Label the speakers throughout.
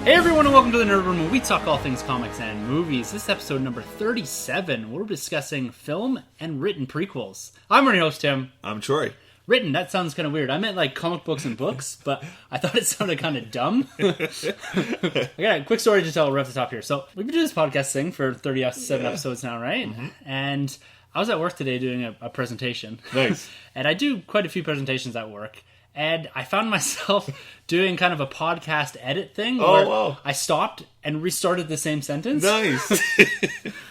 Speaker 1: Hey everyone, and welcome to the Nerd Room, where we talk all things comics and movies. This is episode number 37. We're discussing film and written prequels. I'm your host, Tim.
Speaker 2: I'm Troy.
Speaker 1: Written, that sounds kind of weird. I meant like comic books and books, but I thought it sounded kind of dumb. I got a quick story to tell right off the top here. So we've been doing this podcast thing for 37 episodes now, right? Mm-hmm. And I was at work today doing a presentation.
Speaker 2: Nice.
Speaker 1: And I do quite a few presentations at work. And I found myself doing kind of a podcast edit thing where I stopped and restarted the same sentence.
Speaker 2: Nice.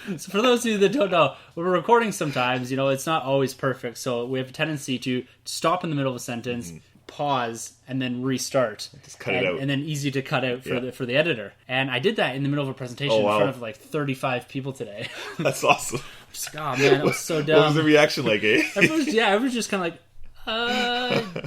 Speaker 1: So for those of you that don't know, when we're recording sometimes, it's not always perfect. So we have a tendency to stop in the middle of a sentence, pause, and then restart.
Speaker 2: Just cut it out.
Speaker 1: And then easy to cut out for the editor. And I did that in the middle of a presentation in front of like 35 people today.
Speaker 2: That's awesome.
Speaker 1: Just, oh man, that was so dumb.
Speaker 2: What was the reaction like, eh?
Speaker 1: Everyone's just kind of like,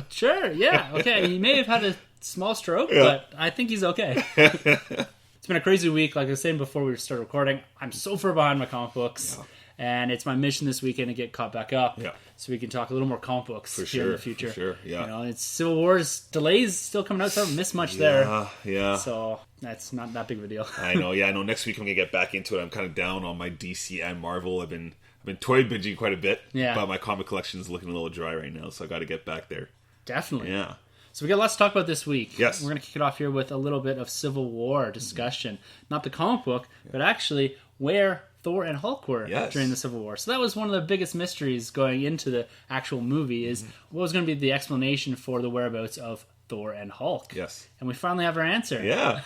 Speaker 1: sure, yeah, okay. He may have had a small stroke, but I think he's okay. It's been a crazy week. Like I was saying before we started recording, I'm so far behind my comic books, and it's my mission this weekend to get caught back up, so we can talk a little more comic books in the future.
Speaker 2: For sure, yeah.
Speaker 1: It's Civil War's delays still coming out, so I haven't missed much there.
Speaker 2: Yeah.
Speaker 1: So that's not that big of a deal.
Speaker 2: I know. Next week I'm gonna get back into it. I'm kind of down on my DC and Marvel. I've been toy binging quite a bit, but my comic collection is looking a little dry right now, so I got to get back there.
Speaker 1: Definitely.
Speaker 2: Yeah.
Speaker 1: So we got lots to talk about this week.
Speaker 2: Yes.
Speaker 1: We're going to kick it off here with a little bit of Civil War discussion. Not the comic book, but actually where Thor and Hulk were during the Civil War. So that was one of the biggest mysteries going into the actual movie is what was going to be the explanation for the whereabouts of Thor and Hulk.
Speaker 2: Yes.
Speaker 1: And we finally have our answer.
Speaker 2: Yeah.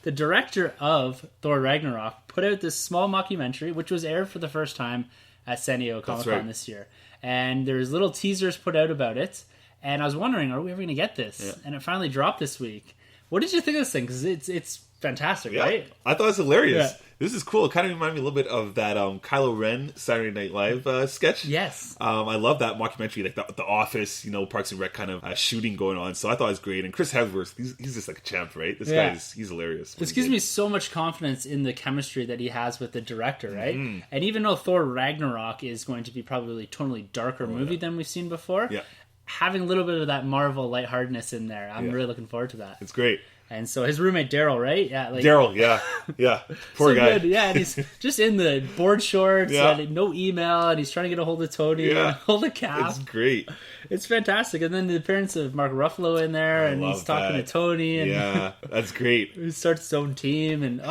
Speaker 1: The director of Thor Ragnarok put out this small mockumentary, which was aired for the first time at San Diego Comic-Con this year. And there's little teasers put out about it. And I was wondering, are we ever going to get this? Yeah. And it finally dropped this week. What did you think of this thing? Because it's fantastic, right?
Speaker 2: I thought it was hilarious.
Speaker 1: Yeah.
Speaker 2: This is cool. It kind of reminded me a little bit of that Kylo Ren Saturday Night Live sketch.
Speaker 1: Yes.
Speaker 2: I love that mockumentary, like the Office, Parks and Rec kind of shooting going on. So I thought it was great. And Chris Hemsworth, he's just like a champ, right? This guy he's hilarious.
Speaker 1: This gives me so much confidence in the chemistry that he has with the director, right? Mm-hmm. And even though Thor Ragnarok is going to be probably a totally darker movie than we've seen before, having a little bit of that Marvel lightheartedness in there, I'm really looking forward to that.
Speaker 2: It's great.
Speaker 1: And so his roommate Daryl, right? Yeah,
Speaker 2: Daryl, yeah, poor guy.
Speaker 1: Good. Yeah, and he's just in the board shorts and no email, and he's trying to get a hold of Tony and hold the cap.
Speaker 2: It's great.
Speaker 1: It's fantastic. And then the appearance of Mark Ruffalo in there, and he's talking to Tony, and
Speaker 2: that's great.
Speaker 1: He starts his own team, and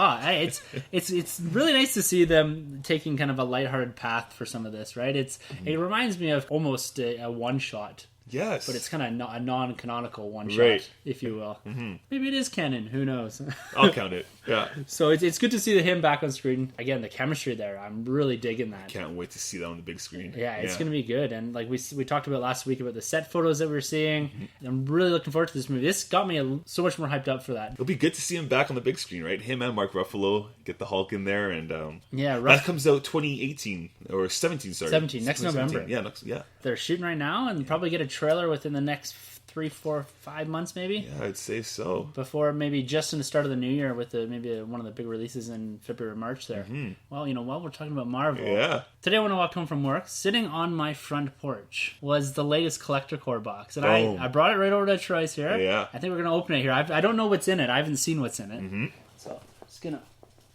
Speaker 1: it's really nice to see them taking kind of a lighthearted path for some of this, right? It reminds me of almost a one shot.
Speaker 2: Yes.
Speaker 1: But it's kind of a non-canonical one-shot, if you will. Mm-hmm. Maybe it is canon. Who knows?
Speaker 2: I'll count it. Yeah.
Speaker 1: So it's good to see him back on screen. Again, the chemistry there, I'm really digging that.
Speaker 2: Can't wait to see that on the big screen.
Speaker 1: Yeah, it's going to be good. And like we talked about last week about the set photos that we were seeing. Mm-hmm. I'm really looking forward to this movie. This got me so much more hyped up for that.
Speaker 2: It'll be good to see him back on the big screen, right? Him and Mark Ruffalo, get the Hulk in there. And that comes out 2018, or 17, sorry.
Speaker 1: 17, next November.
Speaker 2: Yeah.
Speaker 1: They're shooting right now, and probably get a trailer within the next 3, 4, 5 months, maybe.
Speaker 2: Yeah, I'd say so.
Speaker 1: Before maybe just in the start of the new year with maybe one of the big releases in February or March there. Mm-hmm. Well, while we're talking about Marvel, today when I walked home from work, sitting on my front porch was the latest Collector Core box. And I brought it right over to Troy's here.
Speaker 2: Yeah.
Speaker 1: I think we're going to open it here. I don't know what's in it. I haven't seen what's in it. Mm-hmm. So I'm just going to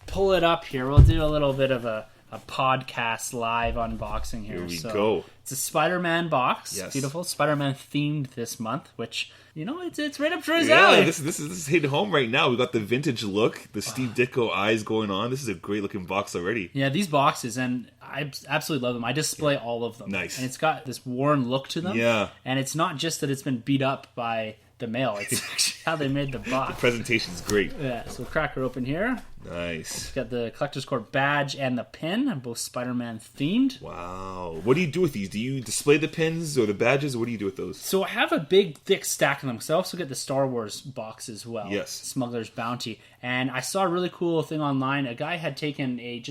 Speaker 1: pull it up here. We'll do a little bit of a podcast live unboxing here.
Speaker 2: Here we go.
Speaker 1: It's a Spider-Man box.
Speaker 2: Yes.
Speaker 1: Beautiful. Spider-Man themed this month, which, it's right up Troy's alley.
Speaker 2: This is hitting home right now. We got the vintage look, the Steve Ditko eyes going on. This is a great looking box already.
Speaker 1: Yeah, these boxes, and I absolutely love them. I display all of them.
Speaker 2: Nice.
Speaker 1: And it's got this worn look to them.
Speaker 2: Yeah.
Speaker 1: And it's not just that it's been beat up by the mail. It's actually how they made the box.
Speaker 2: The presentation's great.
Speaker 1: Yeah, so crack her open here.
Speaker 2: Nice.
Speaker 1: It's got the Collector's Core badge and the pin, both Spider-Man themed.
Speaker 2: Wow. What do you do with these? Do you display the pins or the badges, or what do you do with those?
Speaker 1: So I have a big, thick stack of them, because I also get the Star Wars box as well.
Speaker 2: Yes.
Speaker 1: Smuggler's Bounty. And I saw a really cool thing online. A guy had taken a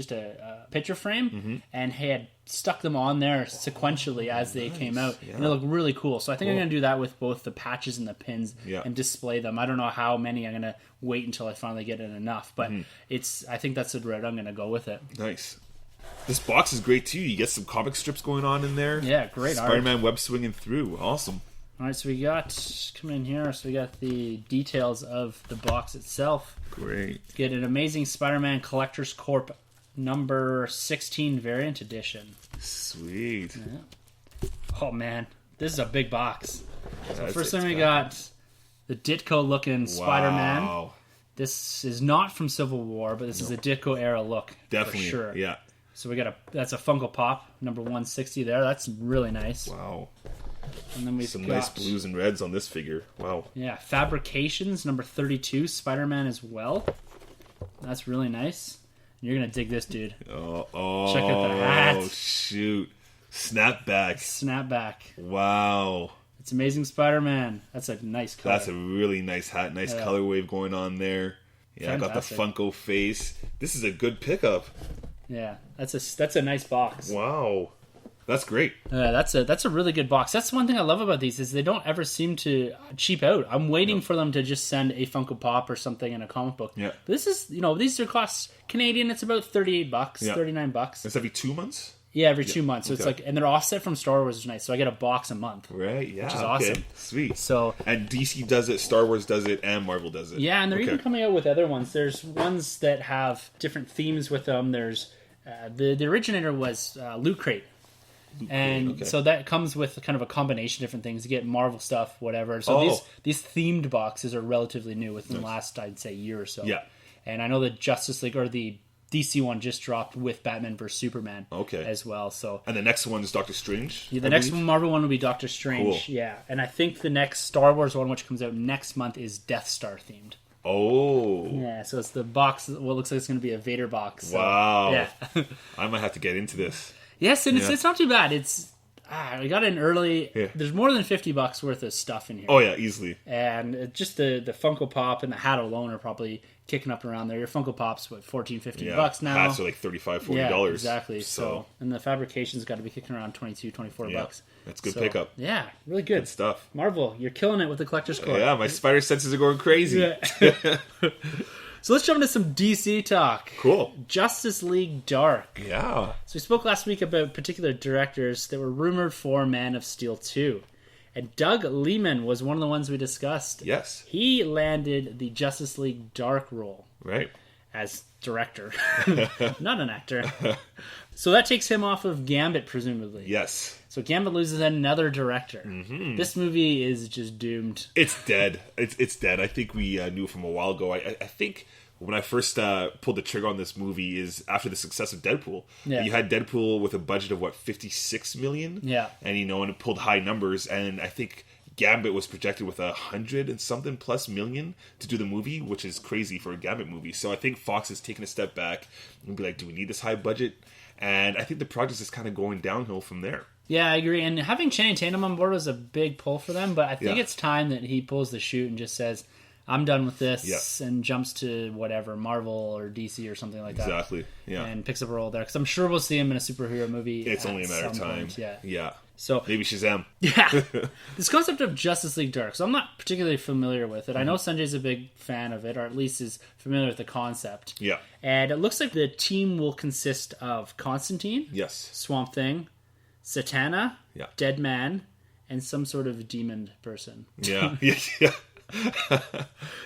Speaker 1: picture frame and had stuck them on there sequentially as they came out. Yeah. And it looked really cool. So I think I'm going to do that with both the patches and the pins and display them. I don't know how many. I'm going to wait until I finally get in enough. But I think that's the route I'm going to go with it.
Speaker 2: Nice. This box is great too. You get some comic strips going on in there.
Speaker 1: Yeah, great art.
Speaker 2: Spider-Man web swinging through. Awesome.
Speaker 1: All right, so we got, come in here, so we got the details of the box itself.
Speaker 2: Great.
Speaker 1: Get an Amazing Spider-Man Collector's Corp number 16 variant edition.
Speaker 2: Sweet.
Speaker 1: Yeah. Oh, man. This is a big box. So first thing we got the Ditko-looking Spider-Man.
Speaker 2: Wow.
Speaker 1: This is not from Civil War, but this is a Ditko-era look.
Speaker 2: Definitely.
Speaker 1: For sure.
Speaker 2: Yeah.
Speaker 1: So we got that's a Funko Pop, number 160 there. That's really nice.
Speaker 2: Wow.
Speaker 1: And then we've
Speaker 2: some
Speaker 1: got,
Speaker 2: nice blues and reds on this figure. Wow.
Speaker 1: Yeah, Fabrications, number 32, Spider-Man as well. That's really nice. You're going to dig this, dude.
Speaker 2: Oh,
Speaker 1: check out the hat.
Speaker 2: Oh, shoot. Snapback.
Speaker 1: Snapback.
Speaker 2: Wow.
Speaker 1: It's Amazing Spider-Man. That's a nice color.
Speaker 2: That's a really nice hat. Nice color wave going on there. Yeah, fantastic. I got the Funko face. This is a good pickup.
Speaker 1: Yeah, that's a nice box.
Speaker 2: Wow. That's great.
Speaker 1: That's a really good box. That's one thing I love about these is they don't ever seem to cheap out. I'm waiting for them to just send a Funko Pop or something in a comic book.
Speaker 2: Yeah.
Speaker 1: But this is, these are costs Canadian. It's about $38, $39.
Speaker 2: It's every 2 months?
Speaker 1: Yeah, every 2 months. So it's like, and they're offset from Star Wars, which is nice. So I get a box a month.
Speaker 2: Right, yeah.
Speaker 1: Which is awesome.
Speaker 2: Sweet.
Speaker 1: So,
Speaker 2: and DC does it, Star Wars does it, and Marvel does it.
Speaker 1: Yeah, and they're even coming out with other ones. There's ones that have different themes with them. There's, the originator was Loot Crate. And so that comes with kind of a combination of different things. You get Marvel stuff, whatever. So these themed boxes are relatively new within the last, I'd say, year or so.
Speaker 2: Yeah.
Speaker 1: And I know the Justice League, or the DC one just dropped with Batman vs. Superman as well. So,
Speaker 2: and the next one is Doctor Strange?
Speaker 1: Yeah, the next Marvel one will be Doctor Strange. Cool. Yeah. And I think the next Star Wars one, which comes out next month, is Death Star themed.
Speaker 2: Oh.
Speaker 1: Yeah, so it's the box, what looks like it's going to be a Vader box. So,
Speaker 2: wow.
Speaker 1: Yeah.
Speaker 2: I might have to get into this.
Speaker 1: Yes, and it's not too bad. It's we got it in early. Yeah. There's more than $50 worth of stuff in here.
Speaker 2: Oh yeah, easily.
Speaker 1: And just the Funko Pop and the hat alone are probably kicking up around there. Your Funko Pop's $14-15 now.
Speaker 2: Hats are like $35-40.
Speaker 1: Yeah, exactly. So and the fabrication's got to be kicking around $22-24.
Speaker 2: That's good pickup.
Speaker 1: Yeah, really good
Speaker 2: stuff.
Speaker 1: Marvel, you're killing it with the collector's core.
Speaker 2: Yeah, my spider senses are going crazy.
Speaker 1: Yeah. So let's jump into some DC talk.
Speaker 2: Cool.
Speaker 1: Justice League Dark.
Speaker 2: Yeah.
Speaker 1: So we spoke last week about particular directors that were rumored for Man of Steel 2. And Doug Liman was one of the ones we discussed.
Speaker 2: Yes.
Speaker 1: He landed the Justice League Dark role.
Speaker 2: Right.
Speaker 1: As director. Not an actor. So that takes him off of Gambit, presumably.
Speaker 2: Yes.
Speaker 1: So Gambit loses another director. Mm-hmm. This movie is just doomed.
Speaker 2: It's dead. It's dead. I think we knew from a while ago. I think when I first pulled the trigger on this movie is after the success of Deadpool. Yeah. You had Deadpool with a budget of, $56 million?
Speaker 1: Yeah.
Speaker 2: And, and it pulled high numbers. And I think Gambit was projected with $100 and something plus million to do the movie, which is crazy for a Gambit movie. So I think Fox has taken a step back and be like, do we need this high budget? And I think the project is kind of going downhill from there.
Speaker 1: Yeah, I agree. And having Channing Tatum on board was a big pull for them, but I think it's time that he pulls the chute and just says, I'm done with this, and jumps to whatever, Marvel or DC or something like that.
Speaker 2: Exactly, yeah.
Speaker 1: And picks up a role there. Because I'm sure we'll see him in a superhero movie.
Speaker 2: It's only a matter of time.
Speaker 1: Point. Yeah.
Speaker 2: Yeah.
Speaker 1: So
Speaker 2: maybe Shazam.
Speaker 1: Yeah. This concept of Justice League Dark, so I'm not particularly familiar with it. I know Sanjay's a big fan of it, or at least is familiar with the concept.
Speaker 2: Yeah.
Speaker 1: And it looks like the team will consist of Constantine.
Speaker 2: Yes.
Speaker 1: Swamp Thing. Satana.
Speaker 2: Yeah.
Speaker 1: Dead Man. And some sort of demon person.
Speaker 2: Yeah. Yeah.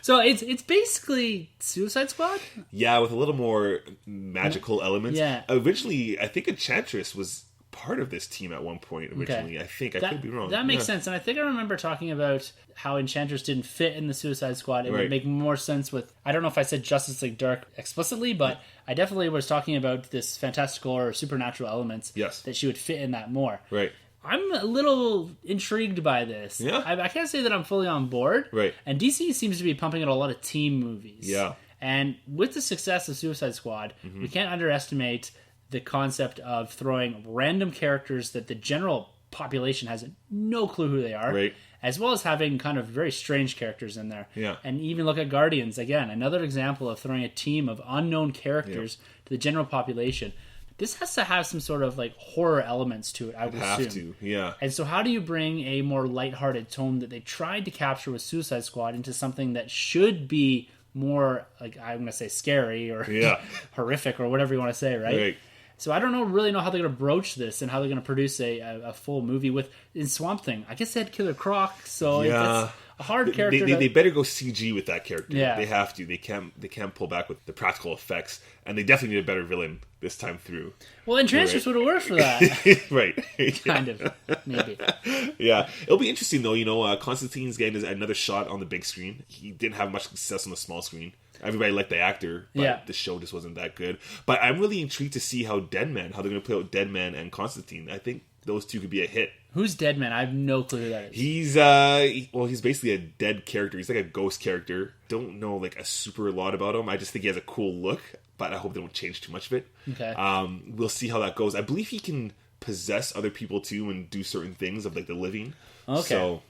Speaker 1: So it's basically Suicide Squad?
Speaker 2: Yeah, with a little more magical elements.
Speaker 1: Yeah.
Speaker 2: Originally, I think Enchantress was part of this team at one point originally. I think. I could be wrong.
Speaker 1: That makes sense. And I think I remember talking about how Enchantress didn't fit in the Suicide Squad. It would make more sense with, I don't know if I said Justice League Dark explicitly, but I definitely was talking about this fantastical or supernatural elements that she would fit in that more.
Speaker 2: Right.
Speaker 1: I'm a little intrigued by this.
Speaker 2: Yeah.
Speaker 1: I can't say that I'm fully on board.
Speaker 2: Right.
Speaker 1: And DC seems to be pumping out a lot of team movies.
Speaker 2: Yeah.
Speaker 1: And with the success of Suicide Squad, we can't underestimate the concept of throwing random characters that the general population has no clue who they are.
Speaker 2: Right.
Speaker 1: As well as having kind of very strange characters in there.
Speaker 2: Yeah.
Speaker 1: And even look at Guardians, again, another example of throwing a team of unknown characters to the general population. This has to have some sort of horror elements to it, I would assume.
Speaker 2: Have to, yeah.
Speaker 1: And so how do you bring a more lighthearted tone that they tried to capture with Suicide Squad into something that should be more, I'm going to say scary or horrific or whatever you want to say, right? So I don't really know how they're going to broach this and how they're going to produce a full movie in Swamp Thing. I guess they had Killer Croc, so it's a hard character.
Speaker 2: They better go CG with that character.
Speaker 1: Yeah.
Speaker 2: They have to. They can't pull back with the practical effects, and they definitely need a better villain this time through.
Speaker 1: Well, Enchantress would have worked for that.
Speaker 2: Right.
Speaker 1: Kind of, maybe.
Speaker 2: Yeah. It'll be interesting, though. Constantine's getting another shot on the big screen. He didn't have much success on the small screen. Everybody liked the actor, but the show just wasn't that good. But I'm really intrigued to see how they're going to play out Deadman and Constantine. I think those two could be a hit.
Speaker 1: Who's Deadman? I have no clue who that is.
Speaker 2: He's basically a dead character. He's like a ghost character. Don't know like a super lot about him. I just think he has a cool look, but I hope they don't change too much of it.
Speaker 1: Okay.
Speaker 2: We'll see how that goes. I believe he can possess other people too and do certain things of like the living. Okay. So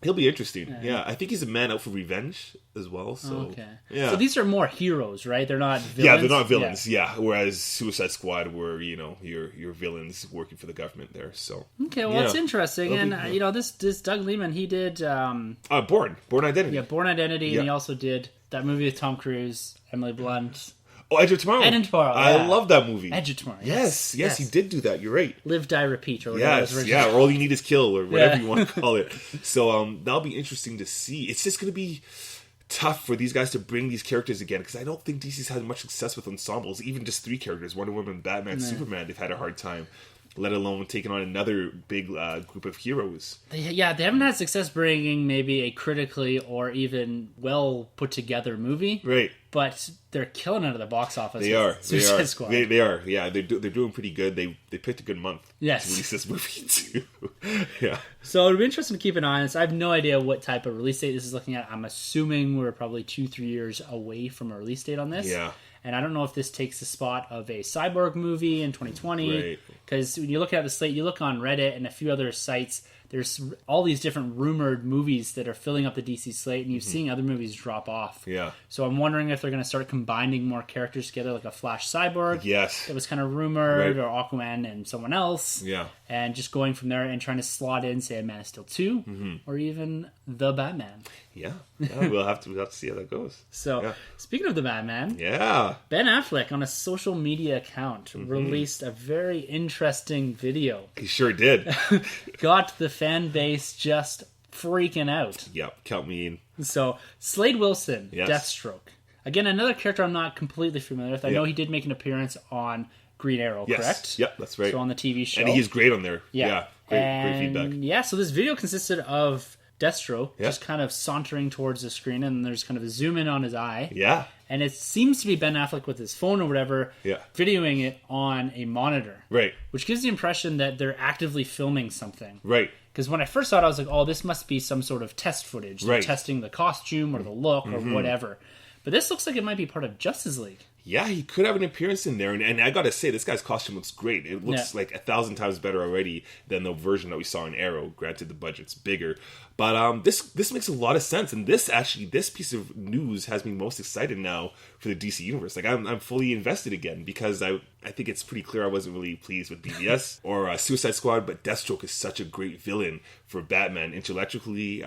Speaker 2: he'll be interesting. Yeah, I think he's a man out for revenge as well. So
Speaker 1: So these are more heroes, right? They're not villains.
Speaker 2: Yeah, they're not villains. Yeah. Whereas Suicide Squad were, your villains working for the government there. So
Speaker 1: it's interesting. And this Doug Liman, he did
Speaker 2: Born Identity.
Speaker 1: Yeah, Born Identity, and he also did that movie with Tom Cruise, Emily Blunt.
Speaker 2: Oh, Edge of Tomorrow. I love that movie.
Speaker 1: Edge of Tomorrow.
Speaker 2: Yes, he did do that. You're right.
Speaker 1: Live, Die, Repeat, or whatever.
Speaker 2: Yes, or All You Need Is Kill, or whatever you want to call it. So that'll be interesting to see. It's just going to be tough for these guys to bring these characters again, because I don't think DC's had much success with ensembles. Even just 3 characters, Wonder Woman, Batman, Superman, they've had a hard time. Let alone taking on another big group of heroes.
Speaker 1: They haven't had success bringing maybe a critically or even well put together movie.
Speaker 2: Right.
Speaker 1: But they're killing it at the box office.
Speaker 2: They are.
Speaker 1: Suicide Squad.
Speaker 2: They are. Yeah, they're doing pretty good. They picked a good month to release this movie too. Yeah. So
Speaker 1: it'll be interesting to keep an eye on this. I have no idea what type of release date this is looking at. I'm assuming we're probably 2-3 years away from a release date on this.
Speaker 2: Yeah.
Speaker 1: And I don't know if this takes the spot of a Cyborg movie in 2020. Because when you look at the slate, you look on Reddit and a few other sites, there's all these different rumored movies that are filling up the DC slate, and you're seeing other movies drop off.
Speaker 2: Yeah.
Speaker 1: So I'm wondering if they're going to start combining more characters together, like a Flash Cyborg.
Speaker 2: Yes.
Speaker 1: That was kind of rumored, or Aquaman and someone else.
Speaker 2: Yeah.
Speaker 1: And just going from there and trying to slot in, say, a Man of Steel 2, or even The Batman.
Speaker 2: Yeah. We'll have to see how that goes.
Speaker 1: So, speaking of The Batman, Ben Affleck on a social media account released a very interesting video.
Speaker 2: He sure did.
Speaker 1: Got the fan base just freaking out.
Speaker 2: Yep, count me in.
Speaker 1: So, Slade Wilson, Deathstroke. Again, another character I'm not completely familiar with. I know he did make an appearance on Green Arrow, correct?
Speaker 2: Yep, that's right.
Speaker 1: So on the TV show.
Speaker 2: And he's great on there. Yeah, great feedback.
Speaker 1: Yeah, so this video consisted of Deathstroke just kind of sauntering towards the screen, and there's kind of a zoom in on his eye.
Speaker 2: Yeah.
Speaker 1: And it seems to be Ben Affleck with his phone or whatever, videoing it on a monitor.
Speaker 2: Right.
Speaker 1: Which gives the impression that they're actively filming something.
Speaker 2: Right.
Speaker 1: Because when I first saw it, I was like, oh, this must be some sort of test footage. They're testing the costume or the look or whatever. But this looks like it might be part of Justice League.
Speaker 2: Yeah, he could have an appearance in there. And I gotta say, this guy's costume looks great. It looks like 1,000 times better already than the version that we saw in Arrow. Granted, the budget's bigger. But this makes a lot of sense. And this piece of news has me most excited now for the DC Universe. Like, I'm fully invested again, because I think it's pretty clear I wasn't really pleased with BVS or Suicide Squad, but Deathstroke is such a great villain for Batman. Intellectually,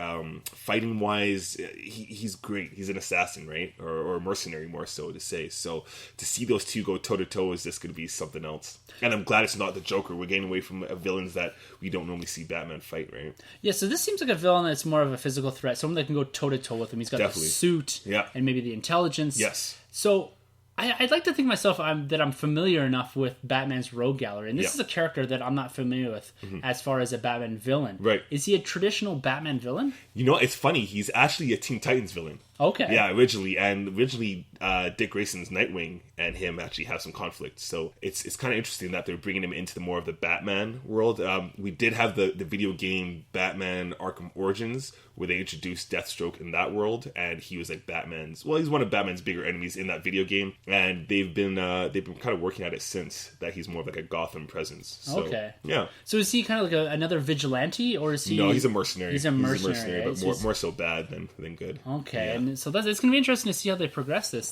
Speaker 2: fighting-wise, he's great. He's an assassin, right? Or a mercenary, more so to say. So to see those two go toe-to-toe is just going to be something else. And I'm glad it's not the Joker. We're getting away from villains that we don't normally see Batman fight, right?
Speaker 1: Yeah, so this seems like a villain that's more of a physical threat. Someone that can go toe-to-toe with him. He's got the suit and maybe the intelligence.
Speaker 2: Yes.
Speaker 1: So I'd like to think myself that I'm familiar enough with Batman's rogue gallery. And this is a character that I'm not familiar with as far as a Batman villain.
Speaker 2: Right.
Speaker 1: Is he a traditional Batman villain?
Speaker 2: You know, it's funny. He's actually a Teen Titans villain.
Speaker 1: Okay.
Speaker 2: Yeah, originally Dick Grayson's Nightwing and him actually have some conflict. So it's kind of interesting that they're bringing him into more of the Batman world. We did have the video game Batman Arkham Origins, where they introduced Deathstroke in that world, and he was like he's one of Batman's bigger enemies in that video game, and they've been kind of working at it since, that he's more of like a Gotham presence. So, yeah.
Speaker 1: So is he kind of like another vigilante, or is he?
Speaker 2: No, he's a mercenary.
Speaker 1: He's a mercenary,
Speaker 2: right? But more so bad than good.
Speaker 1: Okay, and so it's going to be interesting to see how they progress this.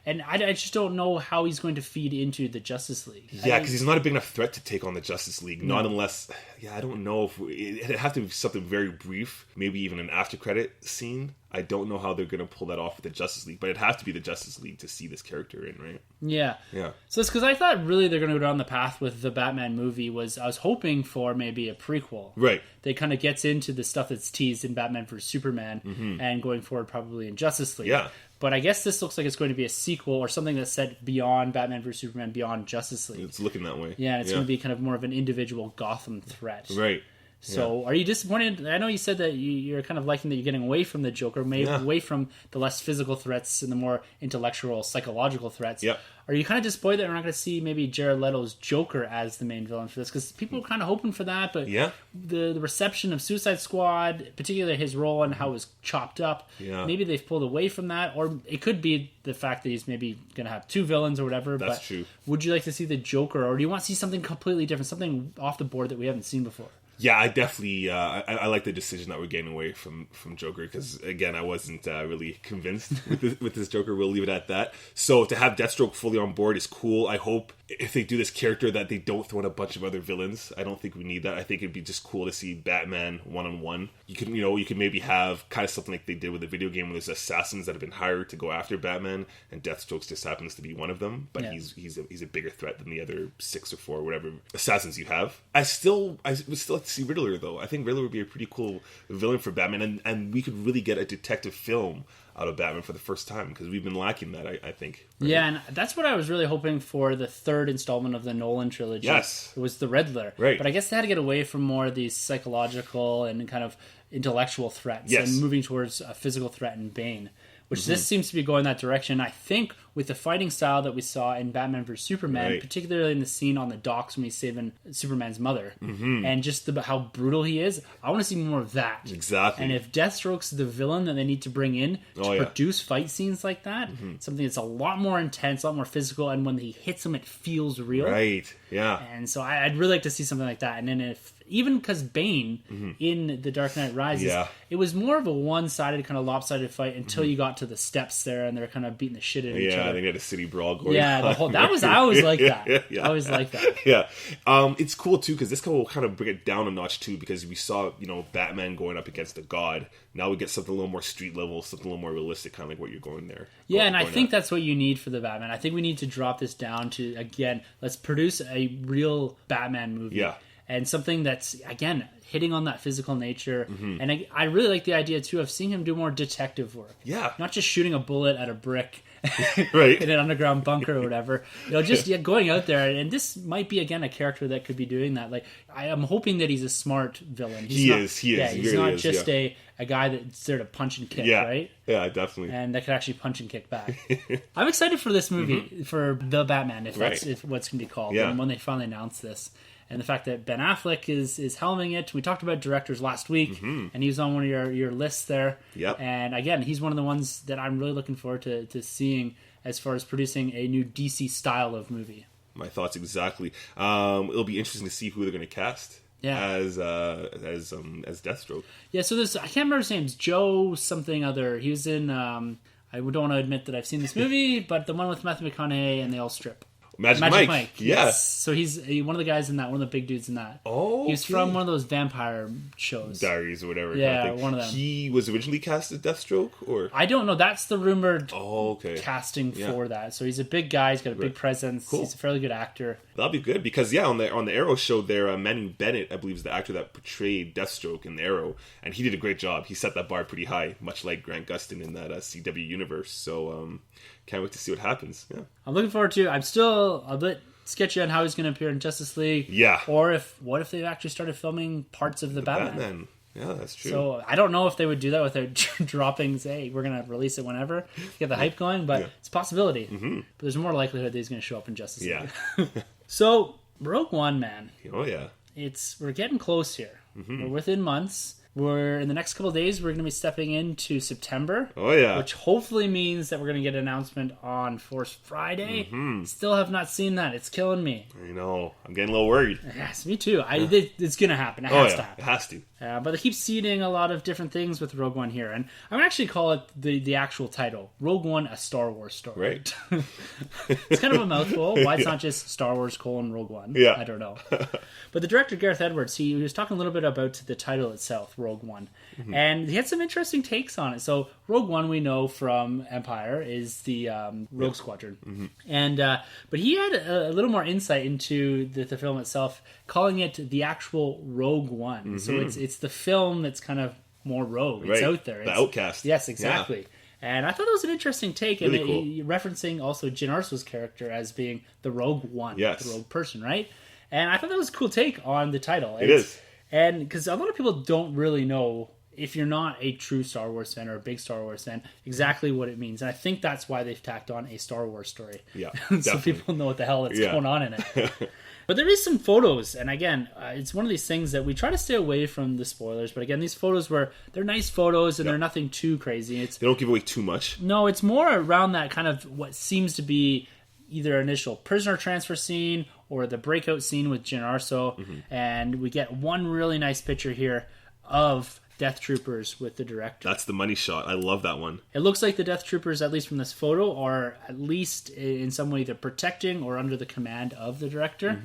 Speaker 1: And I just don't know how he's going to feed into the Justice League.
Speaker 2: Yeah, because he's not a big enough threat to take on the Justice League. Not unless, I don't know if it'd have to be something very brief, maybe even an after credit scene. I don't know how they're going to pull that off with the Justice League, but it has to be the Justice League to see this character in, right?
Speaker 1: Yeah.
Speaker 2: Yeah.
Speaker 1: So it's because I thought really they're going to go down the path with the Batman movie. I was hoping for maybe a prequel.
Speaker 2: Right.
Speaker 1: That kind of gets into the stuff that's teased in Batman vs Superman and going forward probably in Justice League.
Speaker 2: Yeah.
Speaker 1: But I guess this looks like it's going to be a sequel or something that's set beyond Batman vs Superman, beyond Justice League.
Speaker 2: It's looking that way.
Speaker 1: Yeah, and it's going to be kind of more of an individual Gotham threat.
Speaker 2: Right.
Speaker 1: So, are you disappointed? I know you said that you're kind of liking that you're getting away from the Joker, maybe away from the less physical threats and the more intellectual, psychological threats.
Speaker 2: Yeah.
Speaker 1: Are you kind of disappointed that we're not going to see maybe Jared Leto's Joker as the main villain for this? Because people were kind of hoping for that, but the reception of Suicide Squad, particularly his role and how it was chopped up, maybe they've pulled away from that, or it could be the fact that he's maybe going to have two villains or whatever.
Speaker 2: That's true.
Speaker 1: Would you like to see the Joker, or do you want to see something completely different, something off the board that we haven't seen before?
Speaker 2: Yeah, I definitely I like the decision that we're getting away from Joker, because again I wasn't really convinced with this Joker. We'll leave it at that. So to have Deathstroke fully on board is cool. I hope if they do this character that they don't throw in a bunch of other villains. I don't think we need that. I think it'd be just cool to see Batman one-on-one. You can maybe have kind of something like they did with the video game where there's assassins that have been hired to go after Batman, and Deathstroke just happens to be one of them, but he's a bigger threat than the other 6 or 4 whatever assassins you have. I would still like to see Riddler though. I think Riddler would be a pretty cool villain for Batman, and we could really get a detective film out of Batman for the first time, because we've been lacking that, I think. Right?
Speaker 1: Yeah, and that's what I was really hoping for the third installment of the Nolan trilogy.
Speaker 2: Yes.
Speaker 1: It was the Riddler.
Speaker 2: Right.
Speaker 1: But I guess they had to get away from more of these psychological and kind of intellectual threats
Speaker 2: Yes.
Speaker 1: and moving towards a physical threat in Bane, which this seems to be going that direction. I think with the fighting style that we saw in Batman vs Superman, particularly in the scene on the docks when he's saving Superman's mother, and just how brutal he is, I want to see more of that.
Speaker 2: Exactly.
Speaker 1: And if Deathstroke's the villain that they need to bring in to produce fight scenes like that, something that's a lot more intense, a lot more physical, and when he hits him, it feels real.
Speaker 2: Right, yeah.
Speaker 1: And so I'd really like to see something like that. And then even because Bane in The Dark Knight Rises, it was more of a one-sided, kind of lopsided fight until you got to the steps there, and they're kind of beating the shit out of each other.
Speaker 2: Yeah, they had a city brawl going on.
Speaker 1: I always like that. I always like that.
Speaker 2: Yeah. It's cool, too, because this will kind of bring it down a notch, too, because we saw, Batman going up against a god. Now we get something a little more street level, something a little more realistic, kind of like what you're going there.
Speaker 1: I think that's what you need for the Batman. I think we need to drop this down to, again, let's produce a real Batman movie.
Speaker 2: Yeah.
Speaker 1: And something that's, again, hitting on that physical nature. And I really like the idea, too, of seeing him do more detective work.
Speaker 2: Yeah.
Speaker 1: Not just shooting a bullet at a brick
Speaker 2: right.
Speaker 1: in an underground bunker or whatever. Just going out there. And this might be, again, a character that could be doing that. Like, I am hoping that he's a smart villain.
Speaker 2: He is.
Speaker 1: Yeah, he's
Speaker 2: really
Speaker 1: not
Speaker 2: is,
Speaker 1: just a guy that's there to punch and kick, right?
Speaker 2: Yeah, definitely.
Speaker 1: And that could actually punch and kick back. I'm excited for this movie, for the Batman, if that's what's going to be called.
Speaker 2: Yeah.
Speaker 1: And when they finally announce this. And the fact that Ben Affleck is helming it. We talked about directors last week, and he was on one of your lists there.
Speaker 2: Yep.
Speaker 1: And again, he's one of the ones that I'm really looking forward to seeing as far as producing a new DC style of movie.
Speaker 2: My thoughts exactly. It'll be interesting to see who they're going to cast. As Deathstroke. Yeah,
Speaker 1: so I can't remember his name. It's Joe something other. He was in. I don't want to admit that I've seen this movie, but the one with Matthew McConaughey and they all strip.
Speaker 2: Magic Mike.
Speaker 1: Yes. So he's one of the guys in that, one of the big dudes in that.
Speaker 2: Oh,
Speaker 1: he's from one of those vampire shows,
Speaker 2: Diaries or whatever.
Speaker 1: Yeah,
Speaker 2: kind of thing.
Speaker 1: one of them.
Speaker 2: He was originally cast as Deathstroke, or
Speaker 1: I don't know. That's the rumored casting
Speaker 2: Yeah.
Speaker 1: for that. So he's a big guy. He's got a big presence.
Speaker 2: Cool.
Speaker 1: He's a fairly good actor.
Speaker 2: That'll be good because on the Arrow show there, Manning Bennett, I believe, is the actor that portrayed Deathstroke in the Arrow, and he did a great job. He set that bar pretty high, much like Grant Gustin in that CW universe. So can't wait to see what happens. Yeah,
Speaker 1: I'm looking forward to. I'm still a bit sketchy on how he's going to appear in Justice League.
Speaker 2: Yeah.
Speaker 1: Or what if they actually started filming parts of the Batman?
Speaker 2: Yeah, that's true.
Speaker 1: So I don't know if they would do that without dropping, say, we're going to release it whenever to get the hype going, but it's a possibility. But there's more likelihood that he's going to show up in Justice League.
Speaker 2: Yeah.
Speaker 1: So Rogue One, man.
Speaker 2: Oh, yeah.
Speaker 1: We're getting close here. We're within months. We're in the next couple of days. We're going to be stepping into September.
Speaker 2: Oh yeah,
Speaker 1: which hopefully means that we're going to get an announcement on Force Friday. Still have not seen that. It's killing me.
Speaker 2: I know. I'm getting a little worried.
Speaker 1: Yes, me too. It's going to happen. It has to happen.
Speaker 2: It has to.
Speaker 1: But they keep seeding a lot of different things with Rogue One here. And I'm going to actually call it the actual title, Rogue One, A Star Wars Story.
Speaker 2: Right.
Speaker 1: It's kind of a mouthful. Why it's not just Star Wars : Rogue One?
Speaker 2: Yeah.
Speaker 1: I don't know. But the director, Gareth Edwards, he was talking a little bit about the title itself, Rogue One. And he had some interesting takes on it. So Rogue One, we know from Empire, is the Rogue Squadron. And but he had a little more insight into the film itself, calling it the actual Rogue One. So it's the film that's kind of more rogue. It's out there.
Speaker 2: The outcast.
Speaker 1: Yes, exactly. Yeah. And I thought that was an interesting take,
Speaker 2: really
Speaker 1: and
Speaker 2: cool.
Speaker 1: Referencing also Jyn Erso's character as being the Rogue One,
Speaker 2: yes.
Speaker 1: the Rogue person, right? And I thought that was a cool take on the title.
Speaker 2: It is.
Speaker 1: And because a lot of people don't really know, if you're not a true Star Wars fan or a big Star Wars fan, exactly what it means. And I think that's why they've tacked on a Star Wars story.
Speaker 2: Yeah,
Speaker 1: so people know what the hell is going on in it. But there is some photos, and again, it's one of these things that we try to stay away from the spoilers. But again, these photos they're nice photos, and they're nothing too crazy.
Speaker 2: They don't give away too much.
Speaker 1: No, it's more around that kind of what seems to be either initial prisoner transfer scene or the breakout scene with Jyn Erso, and we get one really nice picture here of Death Troopers with the director.
Speaker 2: That's the money shot. I love that one.
Speaker 1: It looks like the Death Troopers, at least from this photo, are at least in some way either protecting or under the command of the director.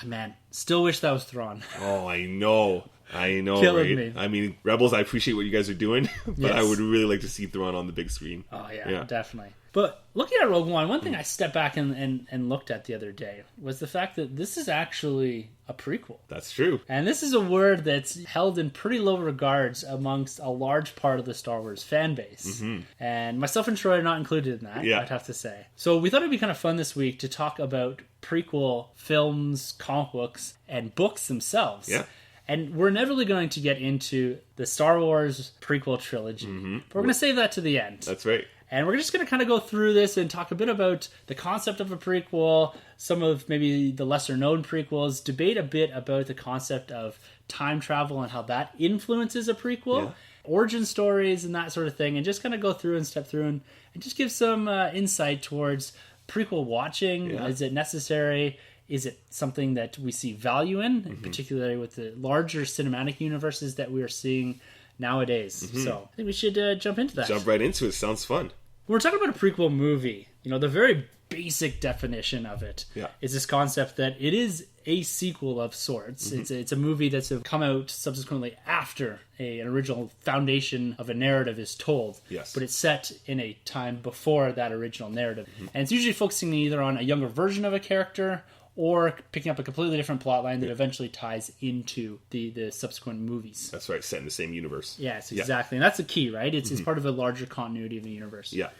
Speaker 1: Man, still wish that was Thrawn.
Speaker 2: Oh, I know.
Speaker 1: Killing me.
Speaker 2: I mean, Rebels, I appreciate what you guys are doing, but I would really like to see Thrawn on the big screen.
Speaker 1: Oh, yeah, definitely. But looking at Rogue One, one thing I stepped back and looked at the other day was the fact that this is actually a prequel.
Speaker 2: That's true.
Speaker 1: And this is a word that's held in pretty low regards amongst a large part of the Star Wars fan base. And myself and Troy are not included in that, I'd have to say. So we thought it'd be kind of fun this week to talk about prequel films, comic books, and books themselves.
Speaker 2: Yeah.
Speaker 1: And we're inevitably going to get into the Star Wars prequel trilogy. But we're going to save that to the end.
Speaker 2: That's right.
Speaker 1: And we're just going to kind of go through this and talk a bit about the concept of a prequel, some of maybe the lesser known prequels, debate a bit about the concept of time travel and how that influences a prequel, origin stories and that sort of thing, and just kind of go through and step through and just give some insight towards prequel watching. Is it necessary? Is it something that we see value in, particularly with the larger cinematic universes that we are seeing nowadays? So I think we should jump into that.
Speaker 2: Jump right into it. Sounds fun.
Speaker 1: When we're talking about a prequel movie, the very basic definition of it is this concept that it is a sequel of sorts. It's a movie that's come out subsequently after an original foundation of a narrative is told.
Speaker 2: Yes.
Speaker 1: But it's set in a time before that original narrative. And it's usually focusing either on a younger version of a character or picking up a completely different plotline that eventually ties into the subsequent movies.
Speaker 2: That's right, set in the same universe.
Speaker 1: Yes, exactly. And that's the key, right? It's part of a larger continuity of the universe.
Speaker 2: Yeah.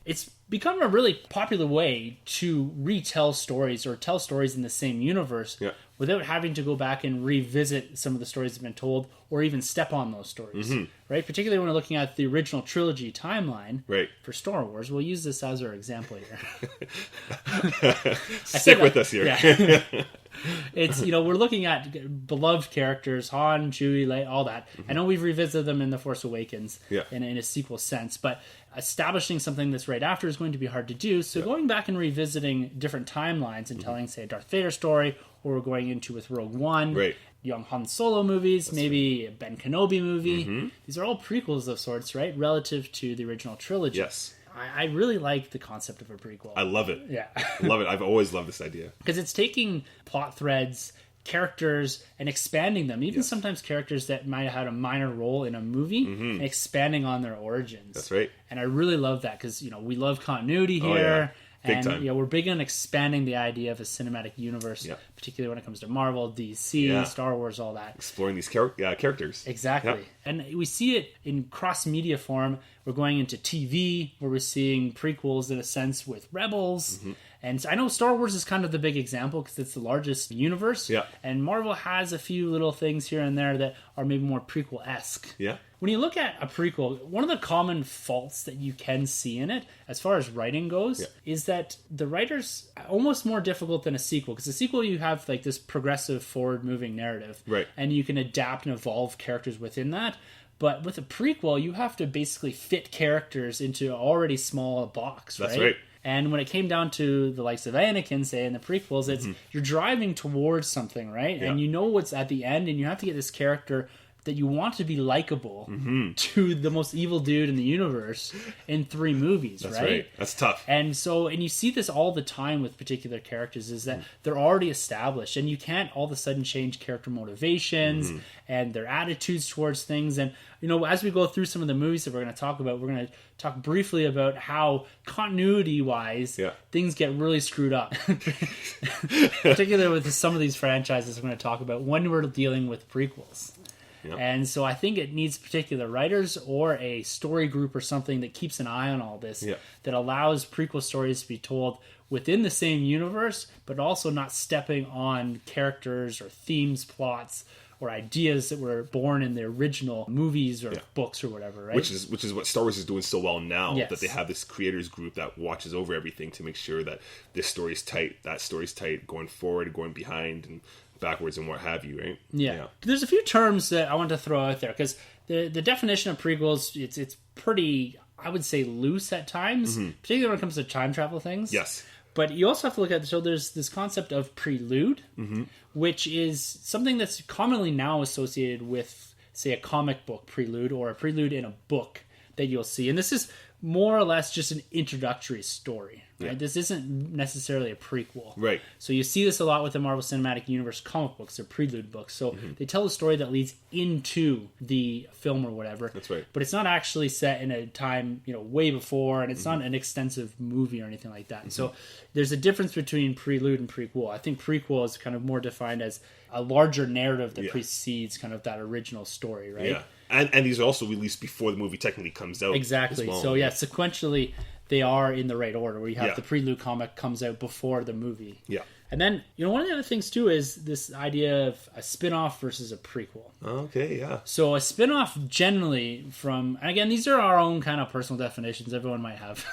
Speaker 1: It's become a really popular way to retell stories or tell stories in the same universe without having to go back and revisit some of the stories that have been told or even step on those stories, right? Particularly when we're looking at the original trilogy timeline for Star Wars. We'll use this as our example here.
Speaker 2: Stick with us here.
Speaker 1: Yeah. It's, we're looking at beloved characters, Han, Chewie, Leia, all that. I know we've revisited them in The Force Awakens in a sequel sense, but establishing something that's right after is going to be hard to do. So going back and revisiting different timelines and telling, say, a Darth Vader story, or we're going into with Rogue One, young Han Solo movies, that's maybe a Ben Kenobi movie. These are all prequels of sorts, right? Relative to the original trilogy.
Speaker 2: Yes.
Speaker 1: I really like the concept of a prequel.
Speaker 2: I love it.
Speaker 1: Yeah.
Speaker 2: Love it. I've always loved this idea.
Speaker 1: Because it's taking plot threads, characters, and expanding them. Even sometimes characters that might have had a minor role in a movie, and expanding on their origins.
Speaker 2: That's right.
Speaker 1: And I really love that because, we love continuity here.
Speaker 2: Big time.
Speaker 1: We're big on expanding the idea of a cinematic universe, particularly when it comes to Marvel, DC, Star Wars, all that.
Speaker 2: Exploring these characters.
Speaker 1: Exactly. And we see it in cross-media form. We're going into TV, where we're seeing prequels, in a sense, with Rebels. And I know Star Wars is kind of the big example because it's the largest universe. And Marvel has a few little things here and there that are maybe more prequel-esque. When you look at a prequel, one of the common faults that you can see in it, as far as writing goes, is that the writer's almost more difficult than a sequel. Because a sequel, you have like this progressive, forward-moving narrative. And you can adapt and evolve characters within that. But with a prequel, you have to basically fit characters into an already small box, right?
Speaker 2: That's right.
Speaker 1: And when it came down to the likes of Anakin, say, in the prequels, it's you're driving towards something, right? And you know what's at the end, and you have to get this character that you want to be likable to the most evil dude in the universe in 3 movies, right?
Speaker 2: That's tough.
Speaker 1: And you see this all the time with particular characters, is that they're already established, and you can't all of a sudden change character motivations and their attitudes towards things. And, as we go through some of the movies that we're going to talk about, we're going to talk briefly about how continuity-wise things get really screwed up. Particularly with some of these franchises we're going to talk about when we're dealing with prequels. Yep. And so I think it needs particular writers or a story group or something that keeps an eye on all this, that allows prequel stories to be told within the same universe, but also not stepping on characters or themes, plots, or ideas that were born in the original movies or books or whatever, right?
Speaker 2: Which is what Star Wars is doing so well now, that they have this creators group that watches over everything to make sure that this story's tight, that story's tight, going forward, going behind, and backwards and what have you, right?
Speaker 1: Yeah. There's a few terms that I want to throw out there, because the definition of prequels, it's pretty, I would say, loose at times, particularly when it comes to time travel things.
Speaker 2: Yes.
Speaker 1: But you also have to look at, so there's this concept of prelude, which is something that's commonly now associated with, say, a comic book prelude or a prelude in a book that you'll see. And this is more or less just an introductory story, right? This isn't necessarily a prequel.
Speaker 2: Right.
Speaker 1: So you see this a lot with the Marvel Cinematic Universe comic books, or prelude books. So they tell a story that leads into the film or whatever.
Speaker 2: That's right.
Speaker 1: But it's not actually set in a time, way before, and it's not an extensive movie or anything like that. So there's a difference between prelude and prequel. I think prequel is kind of more defined as a larger narrative that precedes kind of that original story, right?
Speaker 2: Yeah. And these are also released before the movie technically comes out.
Speaker 1: Exactly.
Speaker 2: Well.
Speaker 1: So sequentially they are in the right order, where you have the prelude comic comes out before the movie.
Speaker 2: Yeah.
Speaker 1: And then, one of the other things too is this idea of a spin-off versus a prequel.
Speaker 2: Okay, yeah.
Speaker 1: So a spin-off generally from, and again, these are our own kind of personal definitions. Everyone might have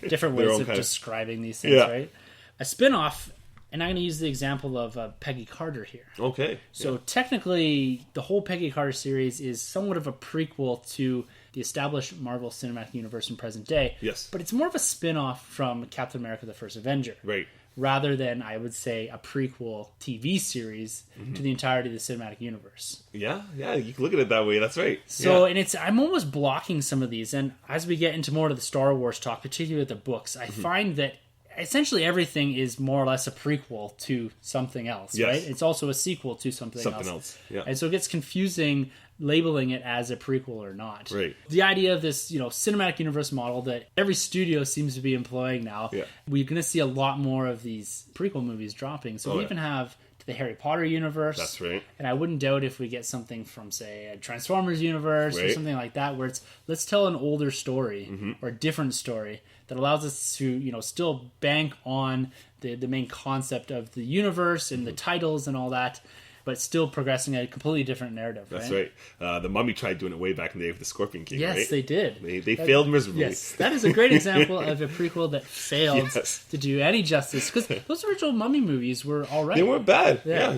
Speaker 1: different ways of describing these things, right? A spin-off, and I'm going to use the example of Peggy Carter here.
Speaker 2: Okay.
Speaker 1: So technically, the whole Peggy Carter series is somewhat of a prequel to the established Marvel Cinematic Universe in present day.
Speaker 2: Yes.
Speaker 1: But it's more of a spin-off from Captain America: The First Avenger.
Speaker 2: Right.
Speaker 1: Rather than, I would say, a prequel TV series to the entirety of the cinematic universe.
Speaker 2: Yeah, you can look at it that way. That's right.
Speaker 1: So, and I'm almost blocking some of these. And as we get into more of the Star Wars talk, particularly with the books, I find that essentially everything is more or less a prequel to something else, right? It's also a sequel to something else.
Speaker 2: Yeah.
Speaker 1: And so it gets confusing labeling it as a prequel or not.
Speaker 2: Right.
Speaker 1: The idea of this, cinematic universe model that every studio seems to be employing now, we're going to see a lot more of these prequel movies dropping. So we even have the Harry Potter universe.
Speaker 2: That's right.
Speaker 1: And I wouldn't doubt if we get something from, say, a Transformers universe or something like that, where it's, let's tell an older story or a different story that allows us to, still bank on the main concept of the universe and the titles and all that, but still progressing a completely different narrative.
Speaker 2: That's right. The Mummy tried doing it way back in the day with the Scorpion King, right?
Speaker 1: Yes, they did.
Speaker 2: They failed miserably.
Speaker 1: Yes, that is a great example of a prequel that failed to do any justice, because those original Mummy movies were all right.
Speaker 2: They weren't bad.
Speaker 1: Yeah.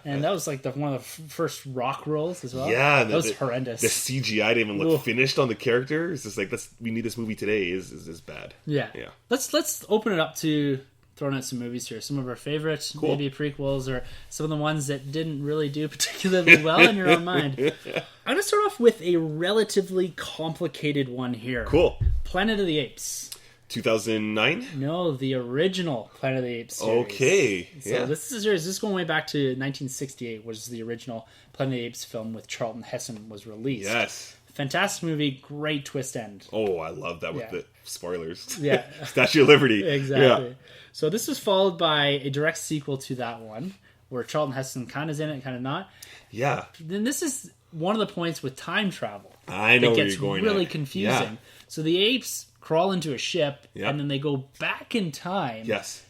Speaker 2: And
Speaker 1: that was like one of the first rock rolls as well.
Speaker 2: Yeah.
Speaker 1: That was horrendous.
Speaker 2: The CGI didn't even look finished on the character. It's just like, we need this movie today is bad.
Speaker 1: Yeah. Let's open it up to throwing out some movies here. Some of our favorites, maybe prequels, or some of the ones that didn't really do particularly well in your own mind. I'm going to start off with a relatively complicated one here.
Speaker 2: Cool.
Speaker 1: Planet of the Apes.
Speaker 2: 2009?
Speaker 1: No, the original Planet of the Apes series.
Speaker 2: Okay.
Speaker 1: So this is going way back to 1968, was the original Planet of the Apes film with Charlton Heston was released.
Speaker 2: Yes.
Speaker 1: Fantastic movie, great twist end.
Speaker 2: Oh, I love that with the spoilers.
Speaker 1: Yeah.
Speaker 2: Statue of Liberty.
Speaker 1: Exactly.
Speaker 2: Yeah.
Speaker 1: So this was followed by a direct sequel to that one, where Charlton Heston kind of is in it, kind of not.
Speaker 2: Yeah.
Speaker 1: Then this is one of the points with time travel.
Speaker 2: I know where you're going.
Speaker 1: It gets really confusing.
Speaker 2: Yeah.
Speaker 1: So the apes crawl into a ship, and then they go back in time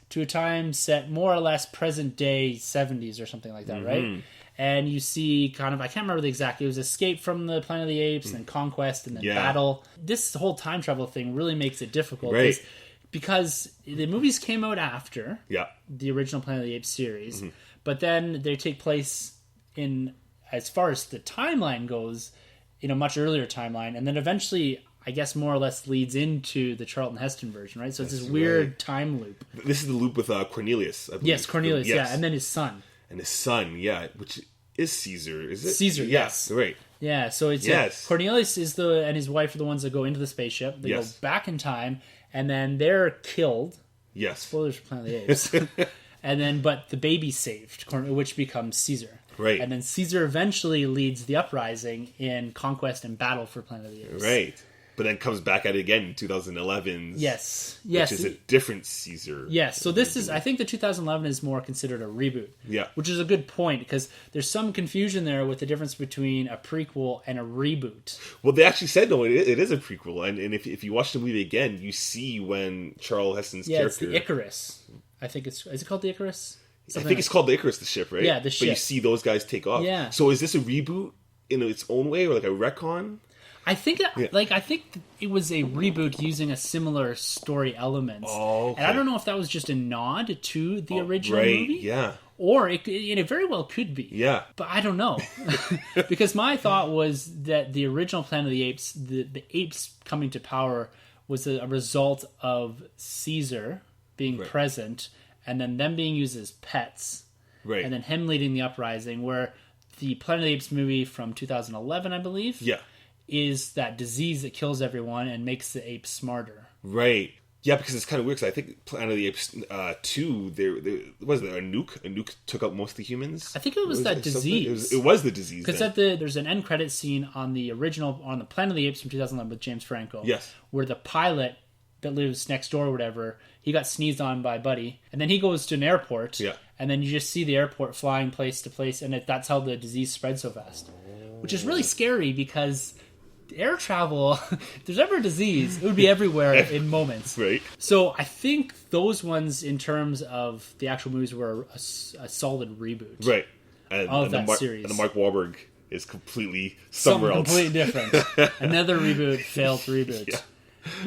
Speaker 1: to a time set more or less present day 70s or something like that, right? And you see kind of, I can't remember the exact, it was escape from the Planet of the Apes and conquest and then battle. This whole time travel thing really makes it difficult.
Speaker 2: Right.
Speaker 1: Because the movies came out after the original Planet of the Apes series, but then they take place in, as far as the timeline goes, in a much earlier timeline, and then eventually, I guess, more or less leads into the Charlton Heston version, right? So it's this weird time loop.
Speaker 2: This is the loop with Cornelius, I believe.
Speaker 1: Yes, Cornelius, and then his son.
Speaker 2: And his son, which is Caesar, is it?
Speaker 1: Caesar, yes.
Speaker 2: Right.
Speaker 1: Yeah, so it's Cornelius and his wife are the ones that go into the spaceship. They go back in time, and then they're killed.
Speaker 2: Yes.
Speaker 1: Spoilers for Planet of the Apes. And then, but the baby's saved, which becomes Caesar.
Speaker 2: Right.
Speaker 1: And then Caesar eventually leads the uprising in conquest and battle for Planet of the Apes.
Speaker 2: Right. But then comes back at it again in 2011.
Speaker 1: Yes.
Speaker 2: Which is a different Caesar.
Speaker 1: Yes. So this is, I think the 2011 is more considered a reboot.
Speaker 2: Yeah.
Speaker 1: Which is a good point, because there's some confusion there with the difference between a prequel and a reboot.
Speaker 2: Well, they actually said, no, it is a prequel. And if you watch the movie again, you see when Charles Heston's character...
Speaker 1: it's the Icarus. I think it's... Is it called the Icarus?
Speaker 2: I think it's called the Icarus, the ship, right?
Speaker 1: Yeah, the ship.
Speaker 2: But you see those guys take off.
Speaker 1: Yeah.
Speaker 2: So is this a reboot in its own way, or like a retcon?
Speaker 1: I think I think it was a reboot using a similar story element.
Speaker 2: Oh, okay.
Speaker 1: And I don't know if that was just a nod to the original movie.
Speaker 2: Yeah.
Speaker 1: Or it very well could be.
Speaker 2: Yeah.
Speaker 1: But I don't know. Because my thought was that the original Planet of the Apes, the apes coming to power, was a result of Caesar being present, and then them being used as pets.
Speaker 2: Right.
Speaker 1: And then him leading the uprising, where the Planet of the Apes movie from 2011, I believe.
Speaker 2: Yeah.
Speaker 1: Is that disease that kills everyone and makes the apes smarter.
Speaker 2: Right. Yeah, because it's kind of weird, because I think Planet of the Apes 2, there was there a nuke? A nuke took out most of the humans?
Speaker 1: I think it was that disease.
Speaker 2: It was the disease.
Speaker 1: Because there's an end credit scene on the Planet of the Apes from 2011 with James Franco.
Speaker 2: Yes.
Speaker 1: Where the pilot that lives next door or whatever, he got sneezed on by Buddy. And then he goes to an airport.
Speaker 2: Yeah.
Speaker 1: And then you just see the airport flying place to place, and that's how the disease spreads so fast. Which is really scary, because... air travel, if there's ever a disease, it would be everywhere in moments.
Speaker 2: Right.
Speaker 1: So I think those ones, in terms of the actual movies, were a solid reboot.
Speaker 2: Right.
Speaker 1: Of that series.
Speaker 2: And the Mark Wahlberg is completely somewhere else.
Speaker 1: Completely different. Another reboot, failed reboot. Yeah.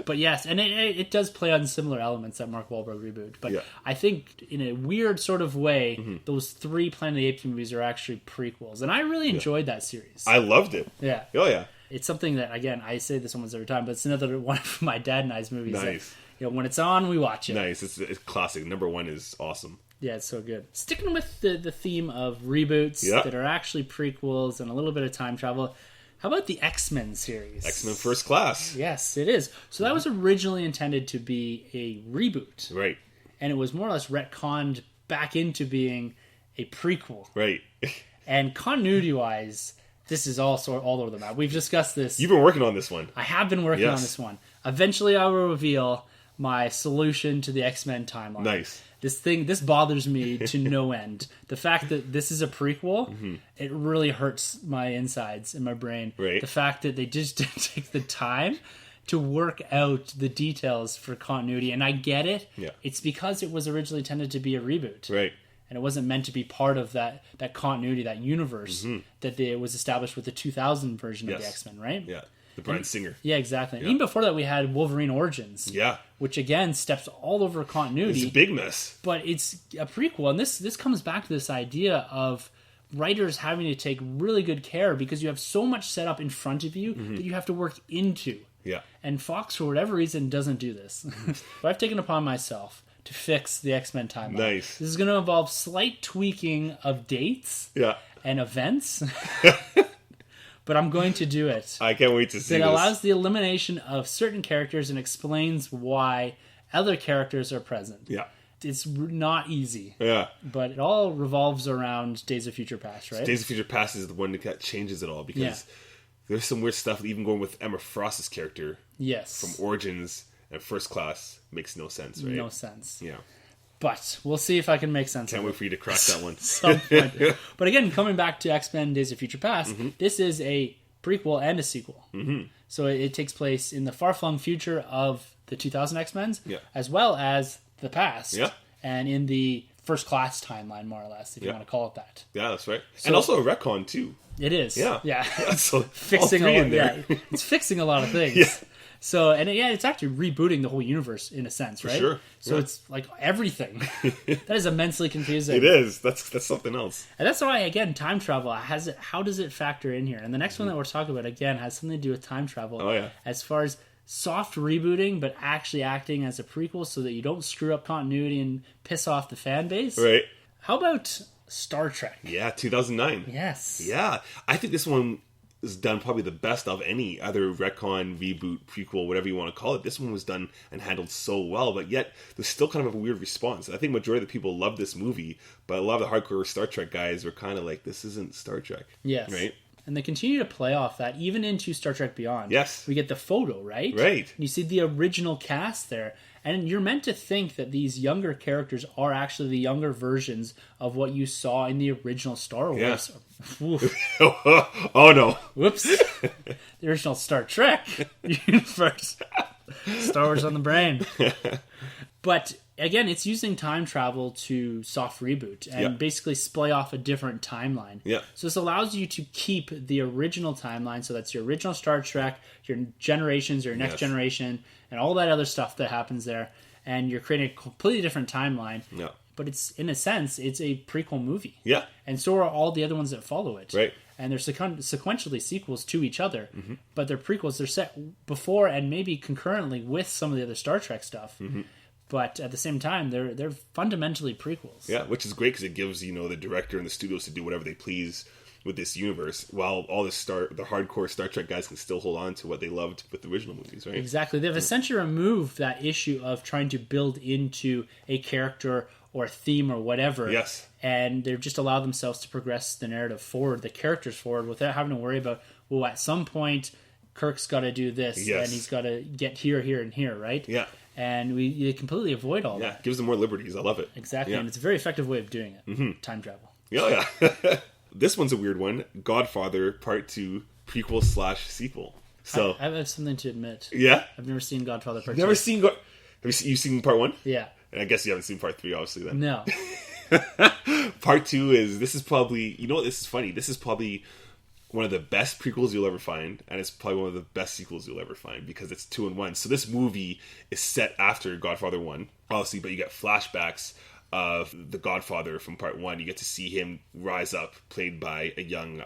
Speaker 1: But yes, and it does play on similar elements, that Mark Wahlberg reboot. But I think, in a weird sort of way, those 3 Planet of the Apes movies are actually prequels. And I really enjoyed that series.
Speaker 2: I loved it.
Speaker 1: Yeah.
Speaker 2: Oh, yeah.
Speaker 1: It's something that, again, I say this almost every time, but it's another one of my dad and I's movies.
Speaker 2: Nice.
Speaker 1: That, when it's on, we watch it.
Speaker 2: Nice. It's classic. Number 1 is awesome.
Speaker 1: Yeah, it's so good. Sticking with the theme of reboots that are actually prequels and a little bit of time travel, how about the X-Men series?
Speaker 2: X-Men First Class.
Speaker 1: Yes, it is. So that was originally intended to be a reboot.
Speaker 2: Right.
Speaker 1: And it was more or less retconned back into being a prequel.
Speaker 2: Right.
Speaker 1: And continuity-wise... this is all over the map. We've discussed this.
Speaker 2: You've been working on this one.
Speaker 1: I have been working on this one. Eventually, I will reveal my solution to the X-Men timeline.
Speaker 2: Nice.
Speaker 1: This bothers me to no end. The fact that this is a prequel, it really hurts my insides and my brain.
Speaker 2: Right.
Speaker 1: The fact that they just didn't take the time to work out the details for continuity. And I get it.
Speaker 2: Yeah.
Speaker 1: It's because it was originally intended to be a reboot.
Speaker 2: Right.
Speaker 1: And it wasn't meant to be part of that continuity, that universe that was established with the 2000 version of the X-Men, right?
Speaker 2: Yeah, the Bryan Singer.
Speaker 1: Yeah, exactly. Yeah. Even before that, we had Wolverine Origins.
Speaker 2: Yeah.
Speaker 1: Which, again, steps all over continuity.
Speaker 2: It's a big mess.
Speaker 1: But it's a prequel. And this comes back to this idea of writers having to take really good care, because you have so much set up in front of you that you have to work into.
Speaker 2: Yeah.
Speaker 1: And Fox, for whatever reason, doesn't do this. But I've taken upon myself to fix the X-Men timeline.
Speaker 2: Nice.
Speaker 1: This is going to involve slight tweaking of dates and events, but I'm going to do it.
Speaker 2: I can't wait to see this.
Speaker 1: It allows the elimination of certain characters and explains why other characters are present.
Speaker 2: Yeah.
Speaker 1: It's not easy.
Speaker 2: Yeah.
Speaker 1: But it all revolves around Days of Future Past, right?
Speaker 2: Days of Future Past is the one that changes it all, because there's some weird stuff, even going with Emma Frost's character.
Speaker 1: Yes.
Speaker 2: From Origins and First Class makes no sense, right?
Speaker 1: No sense.
Speaker 2: Yeah.
Speaker 1: But we'll see if I can make sense of it.
Speaker 2: Can't wait for you to crack that one.
Speaker 1: Some point. But again, coming back to X-Men Days of Future Past, this is a prequel and a sequel. So it takes place in the far-flung future of the 2000 X-Men, as well as the past, and in the First Class timeline, more or less, if you want to call it that.
Speaker 2: Yeah, that's right. So, and also a retcon, too.
Speaker 1: It is.
Speaker 2: Yeah.
Speaker 1: So fixing a lot. Yeah, it's fixing a lot of things. So, and it's actually rebooting the whole universe in a sense, right?
Speaker 2: For sure.
Speaker 1: So it's like everything. That is immensely confusing.
Speaker 2: It is. That's something else.
Speaker 1: And that's why, again, time travel how does it factor in here? And the next one that we're talking about, again, has something to do with time travel.
Speaker 2: Oh, yeah.
Speaker 1: As far as soft rebooting, but actually acting as a prequel so that you don't screw up continuity and piss off the fan base.
Speaker 2: Right.
Speaker 1: How about Star Trek.
Speaker 2: Yeah, 2009.
Speaker 1: Yes.
Speaker 2: Yeah. I think this one is done probably the best of any other retcon, reboot, prequel, whatever you want to call it. This one was done and handled so well, but yet there's still kind of a weird response. I think majority of the people love this movie, but a lot of the hardcore Star Trek guys were kind of like, this isn't Star Trek.
Speaker 1: Yes.
Speaker 2: Right?
Speaker 1: And they continue to play off that, even into Star Trek Beyond.
Speaker 2: Yes.
Speaker 1: We get the photo, right?
Speaker 2: Right.
Speaker 1: And you see the original cast there. And you're meant to think that these younger characters are actually the younger versions of what you saw in the original Star Wars.
Speaker 2: Yeah. Oh, no.
Speaker 1: Whoops. The original Star Trek universe. Star Wars on the brain. But again, it's using time travel to soft reboot and basically splay off a different timeline.
Speaker 2: Yeah.
Speaker 1: So this allows you to keep the original timeline. So that's your original Star Trek, your Generations, your Next Generation, and all that other stuff that happens there. And you're creating a completely different timeline.
Speaker 2: Yeah.
Speaker 1: But it's, in a sense, it's a prequel movie.
Speaker 2: Yeah.
Speaker 1: And so are all the other ones that follow it.
Speaker 2: Right.
Speaker 1: And they're sequentially sequels to each other. Mm-hmm. But they're prequels. They're set before and maybe concurrently with some of the other Star Trek stuff. Mm-hmm. But at the same time, they're fundamentally prequels.
Speaker 2: Yeah, which is great because it gives, the director and the studios to do whatever they please with this universe, while all the hardcore Star Trek guys can still hold on to what they loved with the original movies, right?
Speaker 1: Exactly. They've essentially removed that issue of trying to build into a character or theme or whatever.
Speaker 2: Yes.
Speaker 1: And they've just allowed themselves to progress the narrative forward, the characters forward, without having to worry about, well, at some point, Kirk's got to do this, and he's got to get here, here, and here, right?
Speaker 2: Yeah.
Speaker 1: And we completely avoid all that.
Speaker 2: Yeah, gives them more liberties. I love it.
Speaker 1: Exactly,
Speaker 2: yeah.
Speaker 1: And it's a very effective way of doing it.
Speaker 2: Mm-hmm.
Speaker 1: Time travel.
Speaker 2: Yeah. This one's a weird one. Godfather Part 2 prequel/sequel. So
Speaker 1: I have something to admit.
Speaker 2: Yeah?
Speaker 1: I've never seen Godfather Part 2.
Speaker 2: Never seen Have you seen Part 1?
Speaker 1: Yeah.
Speaker 2: And I guess you haven't seen Part 3, obviously, then.
Speaker 1: No.
Speaker 2: Part 2 this is probably, this is funny. This is probably one of the best prequels you'll ever find, and it's probably one of the best sequels you'll ever find, because it's 2 in 1. So this movie is set after Godfather 1, obviously, but you get flashbacks of the Godfather from Part 1. You get to see him rise up, played by a young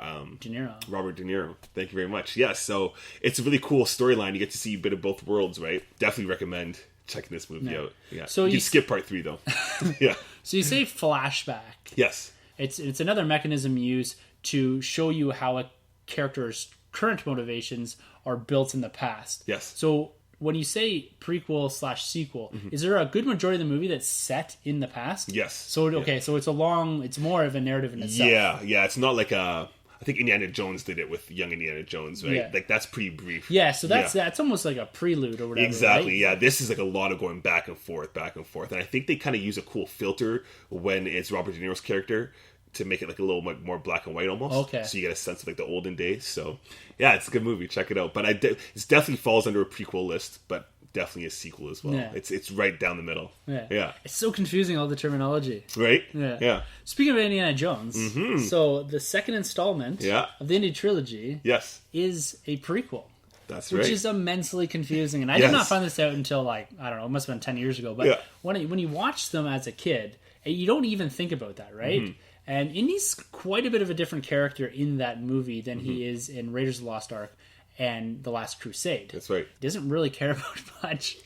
Speaker 2: Robert De Niro. Thank you very much. Yeah, so it's a really cool storyline. You get to see a bit of both worlds, right? Definitely recommend checking this movie out. Yeah. So you can skip Part 3, though. Yeah.
Speaker 1: So you say flashback.
Speaker 2: Yes.
Speaker 1: It's another mechanism used to show you how a character's current motivations are built in the past.
Speaker 2: Yes.
Speaker 1: So when you say prequel/sequel, is there a good majority of the movie that's set in the past?
Speaker 2: Yes.
Speaker 1: So so it's more of a narrative in itself.
Speaker 2: Yeah. It's not like I think Indiana Jones did it with Young Indiana Jones, right?
Speaker 1: Yeah.
Speaker 2: Like that's pretty brief.
Speaker 1: Yeah, so that's almost like a prelude or whatever.
Speaker 2: Exactly.
Speaker 1: Right?
Speaker 2: Yeah, this is like a lot of going back and forth, and I think they kind of use a cool filter when it's Robert De Niro's character to make it like a little more black and white almost.
Speaker 1: Okay.
Speaker 2: So you get a sense of like the olden days. So yeah, it's a good movie. Check it out. But it definitely falls under a prequel list, but definitely a sequel as well.
Speaker 1: Yeah.
Speaker 2: It's right down the middle. Yeah.
Speaker 1: It's so confusing, all the terminology.
Speaker 2: Right?
Speaker 1: Yeah. Speaking of Indiana Jones, so the second installment of the Indy trilogy is a prequel.
Speaker 2: That's right.
Speaker 1: Which is immensely confusing. And I did not find this out until it must have been 10 years ago. But when you watch them as a kid, you don't even think about that, right? Mm-hmm. And Indy's quite a bit of a different character in that movie than he is in Raiders of the Lost Ark and The Last Crusade.
Speaker 2: That's right.
Speaker 1: He doesn't really care about much.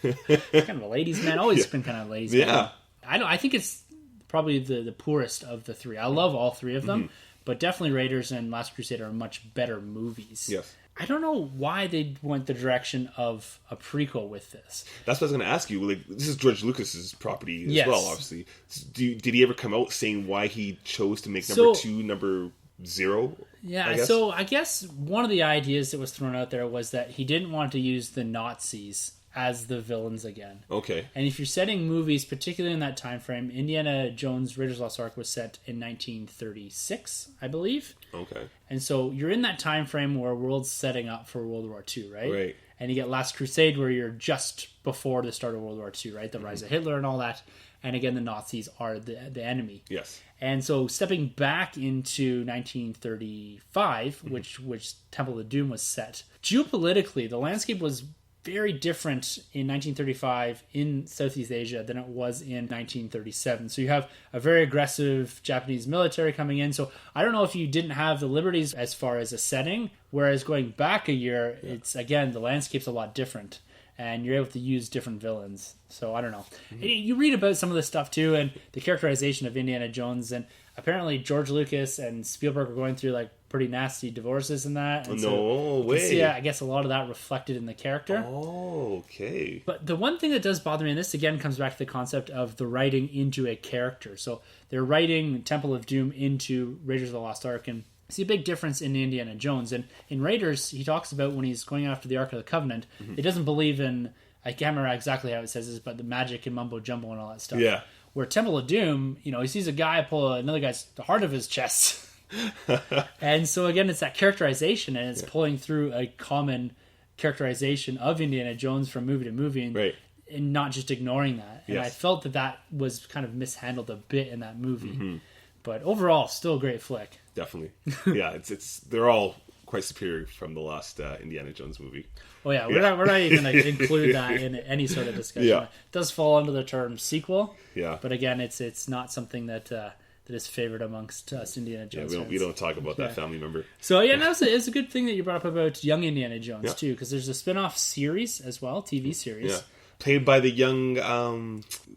Speaker 1: He's kind of a ladies' man. Always been kind of a ladies' man. I think it's probably the poorest of the three. I love all three of them, but definitely Raiders and Last Crusade are much better movies.
Speaker 2: Yes.
Speaker 1: I don't know why they went the direction of a prequel with this.
Speaker 2: That's what I was going to ask you. Like, this is George Lucas's property as well, obviously. Did he ever come out saying why he chose to make number 2 number 0?
Speaker 1: Yeah, so I guess one of the ideas that was thrown out there was that he didn't want to use the Nazis as the villains again.
Speaker 2: Okay.
Speaker 1: And if you're setting movies, particularly in that time frame, Indiana Jones Raiders of the Lost Ark was set in 1936, I believe.
Speaker 2: Okay.
Speaker 1: And so you're in that time frame where world's setting up for World War II, right?
Speaker 2: Right.
Speaker 1: And you get Last Crusade where you're just before the start of World War II, right? The rise of Hitler and all that. And again, the Nazis are the enemy.
Speaker 2: Yes.
Speaker 1: And so stepping back into 1935, which Temple of Doom was set, geopolitically, the landscape was very different in 1935 in Southeast Asia than it was in 1937. So you have a very aggressive Japanese military coming in. So I don't know if you didn't have the liberties as far as a setting, whereas going back a year, it's again, the landscape's a lot different and you're able to use different villains. So I don't know. You read about some of this stuff too and the characterization of Indiana Jones, and apparently George Lucas and Spielberg were going through like pretty nasty divorces and that. And
Speaker 2: no way.
Speaker 1: Yeah, I guess a lot of that reflected in the character.
Speaker 2: Oh, okay.
Speaker 1: But the one thing that does bother me, and this again comes back to the concept of the writing into a character. So they're writing Temple of Doom into Raiders of the Lost Ark, and I see a big difference in Indiana Jones. And in Raiders, he talks about when he's going after the Ark of the Covenant, he doesn't believe in, I can't remember exactly how it says this, but the magic and mumbo jumbo and all that stuff.
Speaker 2: Yeah.
Speaker 1: Where Temple of Doom, you know, he sees a guy pull another guy's the heart of his chest. And so again, it's that characterization, and it's pulling through a common characterization of Indiana Jones from movie to movie, and not just ignoring that. And I felt that was kind of mishandled a bit in that movie. But overall, still a great flick.
Speaker 2: Definitely. Yeah, it's they're all quite superior from the last Indiana Jones movie.
Speaker 1: Oh yeah, we're not even going to include that in any sort of discussion. It does fall under the term sequel. Yeah. But again, it's not something that is favored amongst us Indiana Jones fans.
Speaker 2: We don't talk about that family member.
Speaker 1: So yeah, no, it's a good thing that you brought up about young Indiana Jones too, because there's a spin-off series as well, TV series.
Speaker 2: Yeah. Played by the young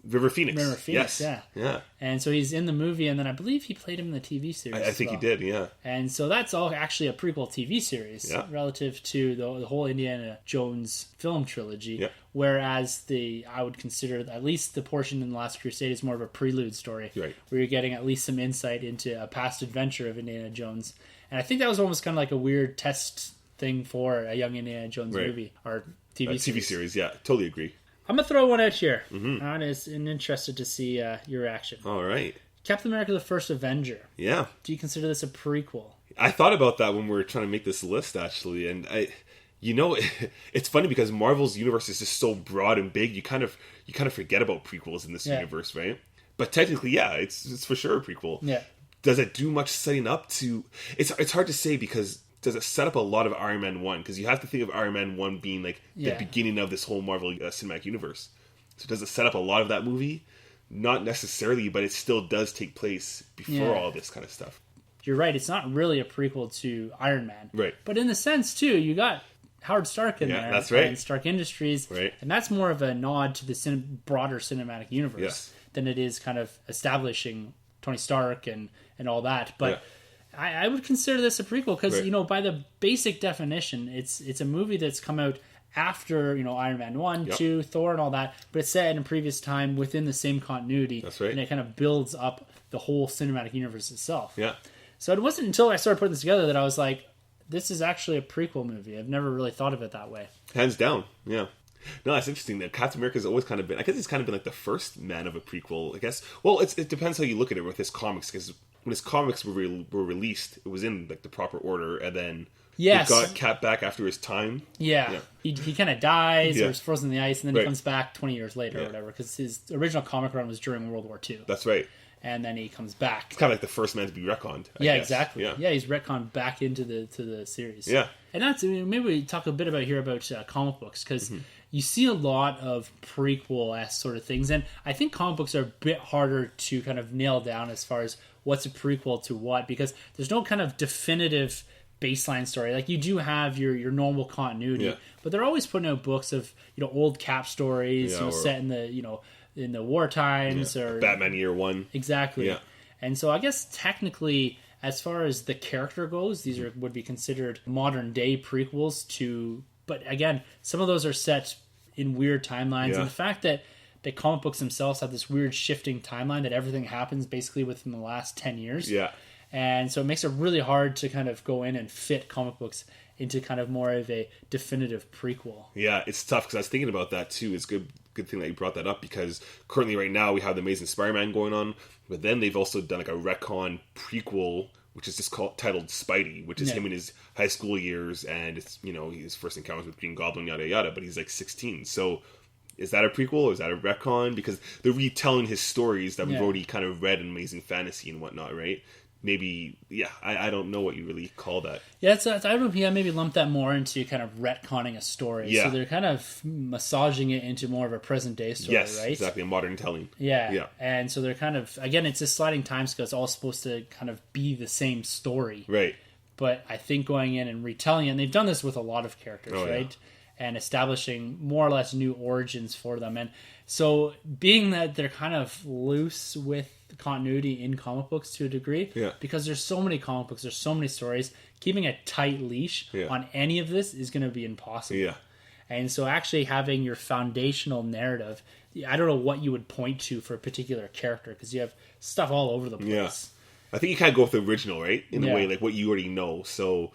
Speaker 2: River Phoenix.
Speaker 1: River Phoenix, yeah. And so he's in the movie, and then I believe he played him in the TV series.
Speaker 2: I think he did, yeah.
Speaker 1: And so that's all actually a prequel TV series relative to the whole Indiana Jones film trilogy. Yeah. Whereas I would consider at least the portion in The Last Crusade is more of a prelude story, where you're getting at least some insight into a past adventure of Indiana Jones. And I think that was almost kind of like a weird test thing for a young Indiana Jones movie or TV series.
Speaker 2: TV series, yeah, totally agree.
Speaker 1: I'm going to throw one out here. I'm interested to see your reaction.
Speaker 2: All right.
Speaker 1: Captain America the First Avenger.
Speaker 2: Yeah.
Speaker 1: Do you consider this a prequel?
Speaker 2: I thought about that when we were trying to make this list, actually. And it's funny because Marvel's universe is just so broad and big, you kind of forget about prequels in this universe, right? But technically, yeah, it's for sure a prequel. Yeah. Does it do much setting up to... It's hard to say because... Does it set up a lot of Iron Man 1? Because you have to think of Iron Man 1 being like the beginning of this whole Marvel cinematic universe. So does it set up a lot of that movie? Not necessarily, but it still does take place before all this kind of stuff.
Speaker 1: You're right. It's not really a prequel to Iron Man.
Speaker 2: Right.
Speaker 1: But in the sense, too, you got Howard Stark in there.
Speaker 2: That's right.
Speaker 1: And Stark Industries. Right. And that's more of a nod to the broader cinematic universe than it is kind of establishing Tony Stark and all that. But... Yeah. I would consider this a prequel because, by the basic definition, it's a movie that's come out after, Iron Man 1, 2, Thor and all that, but it's set in a previous time within the same continuity.
Speaker 2: That's right.
Speaker 1: And it kind of builds up the whole cinematic universe itself. Yeah. So it wasn't until I started putting this together that I was like, this is actually a prequel movie. I've never really thought of it that way.
Speaker 2: Hands down, yeah. No, that's interesting. That Captain America's always kind of been... I guess he's kind of been like the first man of a prequel, I guess. Well, it depends how you look at it with his comics, because when his comics were released, it was in like the proper order, and then he got Cap back after his time. Yeah. He
Speaker 1: kind of dies, or is frozen in the ice, and then he comes back 20 years later or whatever, because his original comic run was during World War II.
Speaker 2: That's right.
Speaker 1: And then he comes back.
Speaker 2: It's kind of like the first man to be retconned. I guess.
Speaker 1: Exactly. Yeah, he's retconned back into the series. Yeah. And that's, maybe we talk a bit about comic books, because you see a lot of prequel-esque sort of things, and I think comic books are a bit harder to kind of nail down as far as what's a prequel to what, because there's no kind of definitive baseline story. Like, you do have your normal continuity, but they're always putting out books of old Cap stories, set in the in the war times, or
Speaker 2: Batman Year One.
Speaker 1: Exactly. Yeah. And so I guess technically, as far as the character goes, these would be considered modern day prequels to. But again, some of those are set in weird timelines, and the fact that the comic books themselves have this weird shifting timeline that everything happens basically within the last 10 years. Yeah. And so it makes it really hard to kind of go in and fit comic books into kind of more of a definitive prequel.
Speaker 2: Yeah, it's tough because I was thinking about that too. It's good thing that you brought that up, because currently right now we have the Amazing Spider-Man going on, but then they've also done like a retcon prequel, which is just titled Spidey, which is him in his high school years, and it's his first encounters with Green Goblin, yada yada, but he's like 16. So is that a prequel or is that a retcon? Because they're retelling his stories that we've already kind of read in Amazing Fantasy and whatnot, right? Maybe, I don't know what you really call that.
Speaker 1: Yeah, I would maybe lump that more into kind of retconning a story. Yeah. So they're kind of massaging it into more of a present day story, right?
Speaker 2: Yes, exactly, a modern telling.
Speaker 1: Yeah. And so they're kind of, again, it's a sliding time scale. It's all supposed to kind of be the same story. Right. But I think going in and retelling it, and they've done this with a lot of characters, right? and establishing more or less new origins for them. And so being that they're kind of loose with continuity in comic books to a degree, because there's so many comic books, there's so many stories, keeping a tight leash on any of this is going to be impossible. And so actually having your foundational narrative, I don't know what you would point to for a particular character, because you have stuff all over the place.
Speaker 2: I think you kind of go with the original, right? In a way, like what you already know. So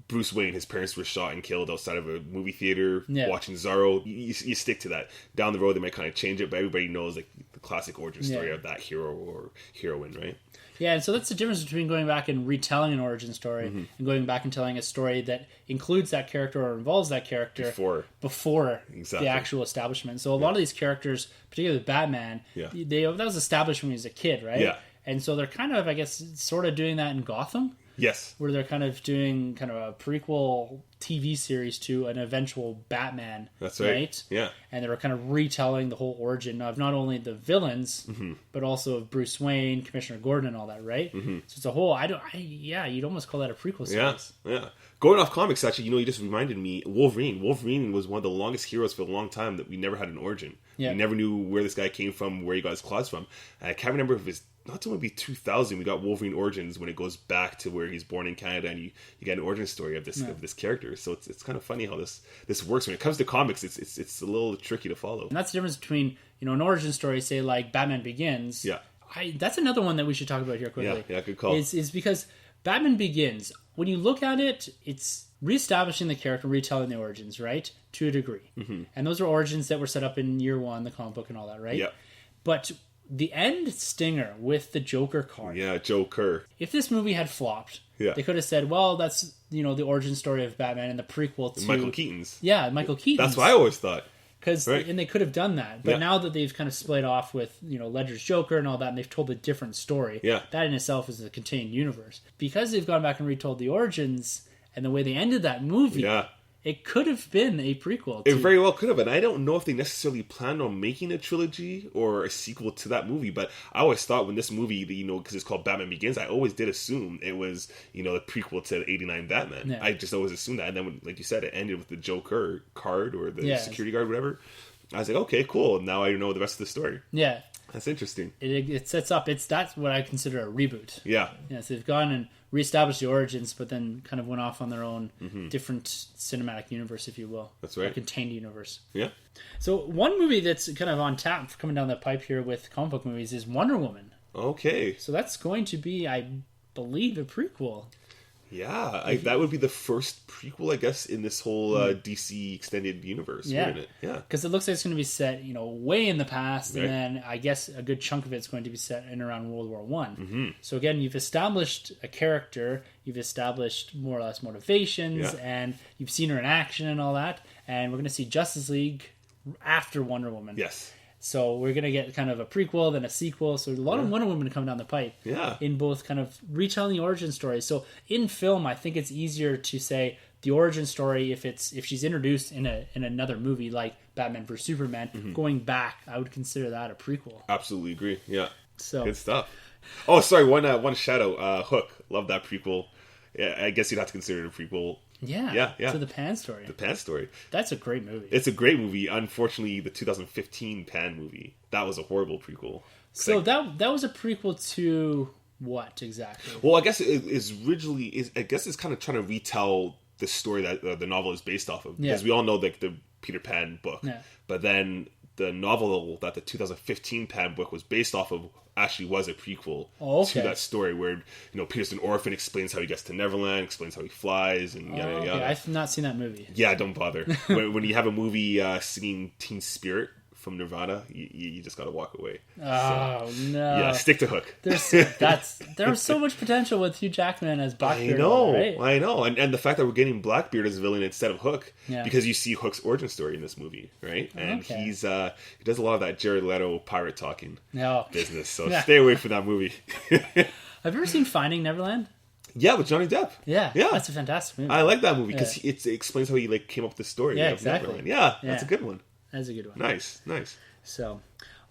Speaker 2: Bruce Wayne, his parents were shot and killed outside of a movie theater watching Zorro. You stick to that. Down the road, they might kind of change it, but everybody knows like the classic origin story of that hero or heroine, right?
Speaker 1: Yeah, and so that's the difference between going back and retelling an origin story and going back and telling a story that includes that character or involves that character before the actual establishment. So a lot of these characters, particularly Batman, that was established when he was a kid, right? Yeah. And so they're kind of, I guess, sort of doing that in Gotham.
Speaker 2: Yes.
Speaker 1: Where they're kind of doing kind of a prequel TV series to an eventual Batman.
Speaker 2: That's right. Yeah.
Speaker 1: And they were kind of retelling the whole origin of not only the villains, but also of Bruce Wayne, Commissioner Gordon, and all that, right? So it's a whole, you'd almost call that a prequel series.
Speaker 2: Yeah. Going off comics, actually, you just reminded me, Wolverine. Wolverine was one of the longest heroes for a long time that we never had an origin. We never knew where this guy came from, where he got his claws from. And I can't remember if it's not to be 2000. We got Wolverine Origins when it goes back to where he's born in Canada, and you get an origin story of this character. So it's kind of funny how this works. When it comes to comics, it's a little tricky to follow.
Speaker 1: And that's the difference between an origin story, say like Batman Begins.
Speaker 2: Yeah,
Speaker 1: that's another one that we should talk about here quickly.
Speaker 2: Yeah, good call.
Speaker 1: Is because Batman Begins, when you look at it, it's reestablishing the character, retelling the origins, right? To a degree. And those are origins that were set up in year one, the comic book and all that, right?
Speaker 2: Yeah.
Speaker 1: But the end stinger with the Joker card.
Speaker 2: Yeah, Joker.
Speaker 1: If this movie had flopped, they could have said, well, that's, the origin story of Batman and the prequel to...
Speaker 2: Michael Keaton's.
Speaker 1: Yeah, Michael Keaton's.
Speaker 2: That's what I always thought.
Speaker 1: And they could have done that. But now that they've kind of split off with, Ledger's Joker and all that, and they've told a different story, that in itself is a contained universe. Because they've gone back and retold the origins and the way they ended that movie... It could have been a prequel.
Speaker 2: It very well could have, and I don't know if they necessarily planned on making a trilogy or a sequel to that movie, but I always thought when this movie, because it's called Batman Begins, I always did assume it was, the prequel to the 89 Batman. Yeah. I just always assumed that, and then, when, like you said, it ended with the Joker card or the security guard, whatever. I was like, okay, cool, now I know the rest of the story.
Speaker 1: Yeah.
Speaker 2: That's interesting.
Speaker 1: It sets up, that's what I consider a reboot.
Speaker 2: Yeah.
Speaker 1: Yeah, so they've gone and reestablished the origins, but then kind of went off on their own different cinematic universe, if you will.
Speaker 2: That's right.
Speaker 1: A contained universe.
Speaker 2: Yeah.
Speaker 1: So one movie that's kind of on tap coming down the pipe here with comic book movies is Wonder Woman.
Speaker 2: Okay.
Speaker 1: So that's going to be, I believe, a prequel.
Speaker 2: Yeah, that would be the first prequel, I guess, in this whole DC extended universe, wouldn't it? Yeah.
Speaker 1: Because it looks like it's going to be set, way in the past, and then I guess a good chunk of it's going to be set in around World War One. So again, you've established a character, you've established more or less motivations, and you've seen her in action and all that, and we're going to see Justice League after Wonder Woman.
Speaker 2: Yes.
Speaker 1: So we're going to get kind of a prequel, then a sequel. So a lot of Wonder Woman coming down the pipe.
Speaker 2: Yeah.
Speaker 1: In both kind of retelling the origin story. So in film, I think it's easier to say the origin story if she's introduced in another movie like Batman vs Superman. Going back, I would consider that a prequel.
Speaker 2: Absolutely agree. Yeah.
Speaker 1: So
Speaker 2: good stuff. Oh, sorry. One shout out. Hook. Love that prequel. Yeah, I guess you'd have to consider it a prequel.
Speaker 1: Yeah. To the Pan story.
Speaker 2: The Pan story.
Speaker 1: That's a great movie.
Speaker 2: It's a great movie. Unfortunately, the 2015 Pan movie, that was a horrible prequel.
Speaker 1: So that was a prequel to what exactly?
Speaker 2: Well, I guess it's kind of trying to retell the story that the novel is based off of. Because we all know the Peter Pan book. Yeah. But then the novel that the 2015 Pan book was based off of actually was a prequel to that story where Peter's an orphan, explains how he gets to Neverland, explains how he flies, and yada yada.
Speaker 1: I've not seen that movie.
Speaker 2: Yeah, don't bother. when you have a movie singing Teen Spirit from Nirvana, you just gotta walk away.
Speaker 1: Oh no!
Speaker 2: Yeah, stick to Hook.
Speaker 1: There was so much potential with Hugh Jackman as Blackbeard.
Speaker 2: I know, and the fact that we're getting Blackbeard as a villain instead of Hook, because you see Hook's origin story in this movie, right? And he does a lot of that Jared Leto pirate talking business. So stay away from that movie.
Speaker 1: Have you ever seen Finding Neverland?
Speaker 2: Yeah, with Johnny Depp.
Speaker 1: Yeah, that's a fantastic movie.
Speaker 2: I like that movie because it explains how he came up with the story.
Speaker 1: Yeah,
Speaker 2: of
Speaker 1: exactly.
Speaker 2: Neverland. Yeah, that's a good one.
Speaker 1: That's a good one.
Speaker 2: Nice.
Speaker 1: So,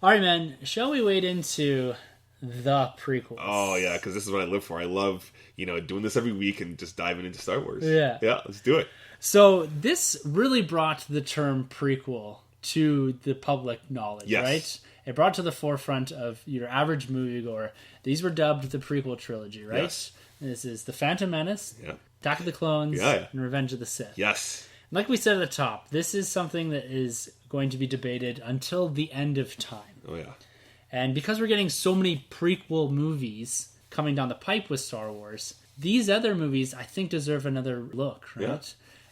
Speaker 1: all right, man. Shall we wade into the prequels.
Speaker 2: Oh, yeah, because this is what I live for. I love, doing this every week and just diving into Star Wars.
Speaker 1: Yeah.
Speaker 2: Yeah, let's do it.
Speaker 1: So this really brought the term prequel to the public knowledge,
Speaker 2: Yes.
Speaker 1: right? It brought to the forefront of your average moviegoer. These were dubbed the prequel trilogy, right?
Speaker 2: Yes.
Speaker 1: This is The Phantom Menace,
Speaker 2: Yeah.
Speaker 1: Attack of the Clones,
Speaker 2: Yeah.
Speaker 1: and Revenge of the Sith.
Speaker 2: Yes.
Speaker 1: Like we said at the top, this is something that is going to be debated until the end of time.
Speaker 2: Oh, yeah.
Speaker 1: And because we're getting so many prequel movies coming down the pipe with Star Wars, these other movies, I think, deserve another look, right?
Speaker 2: Yeah.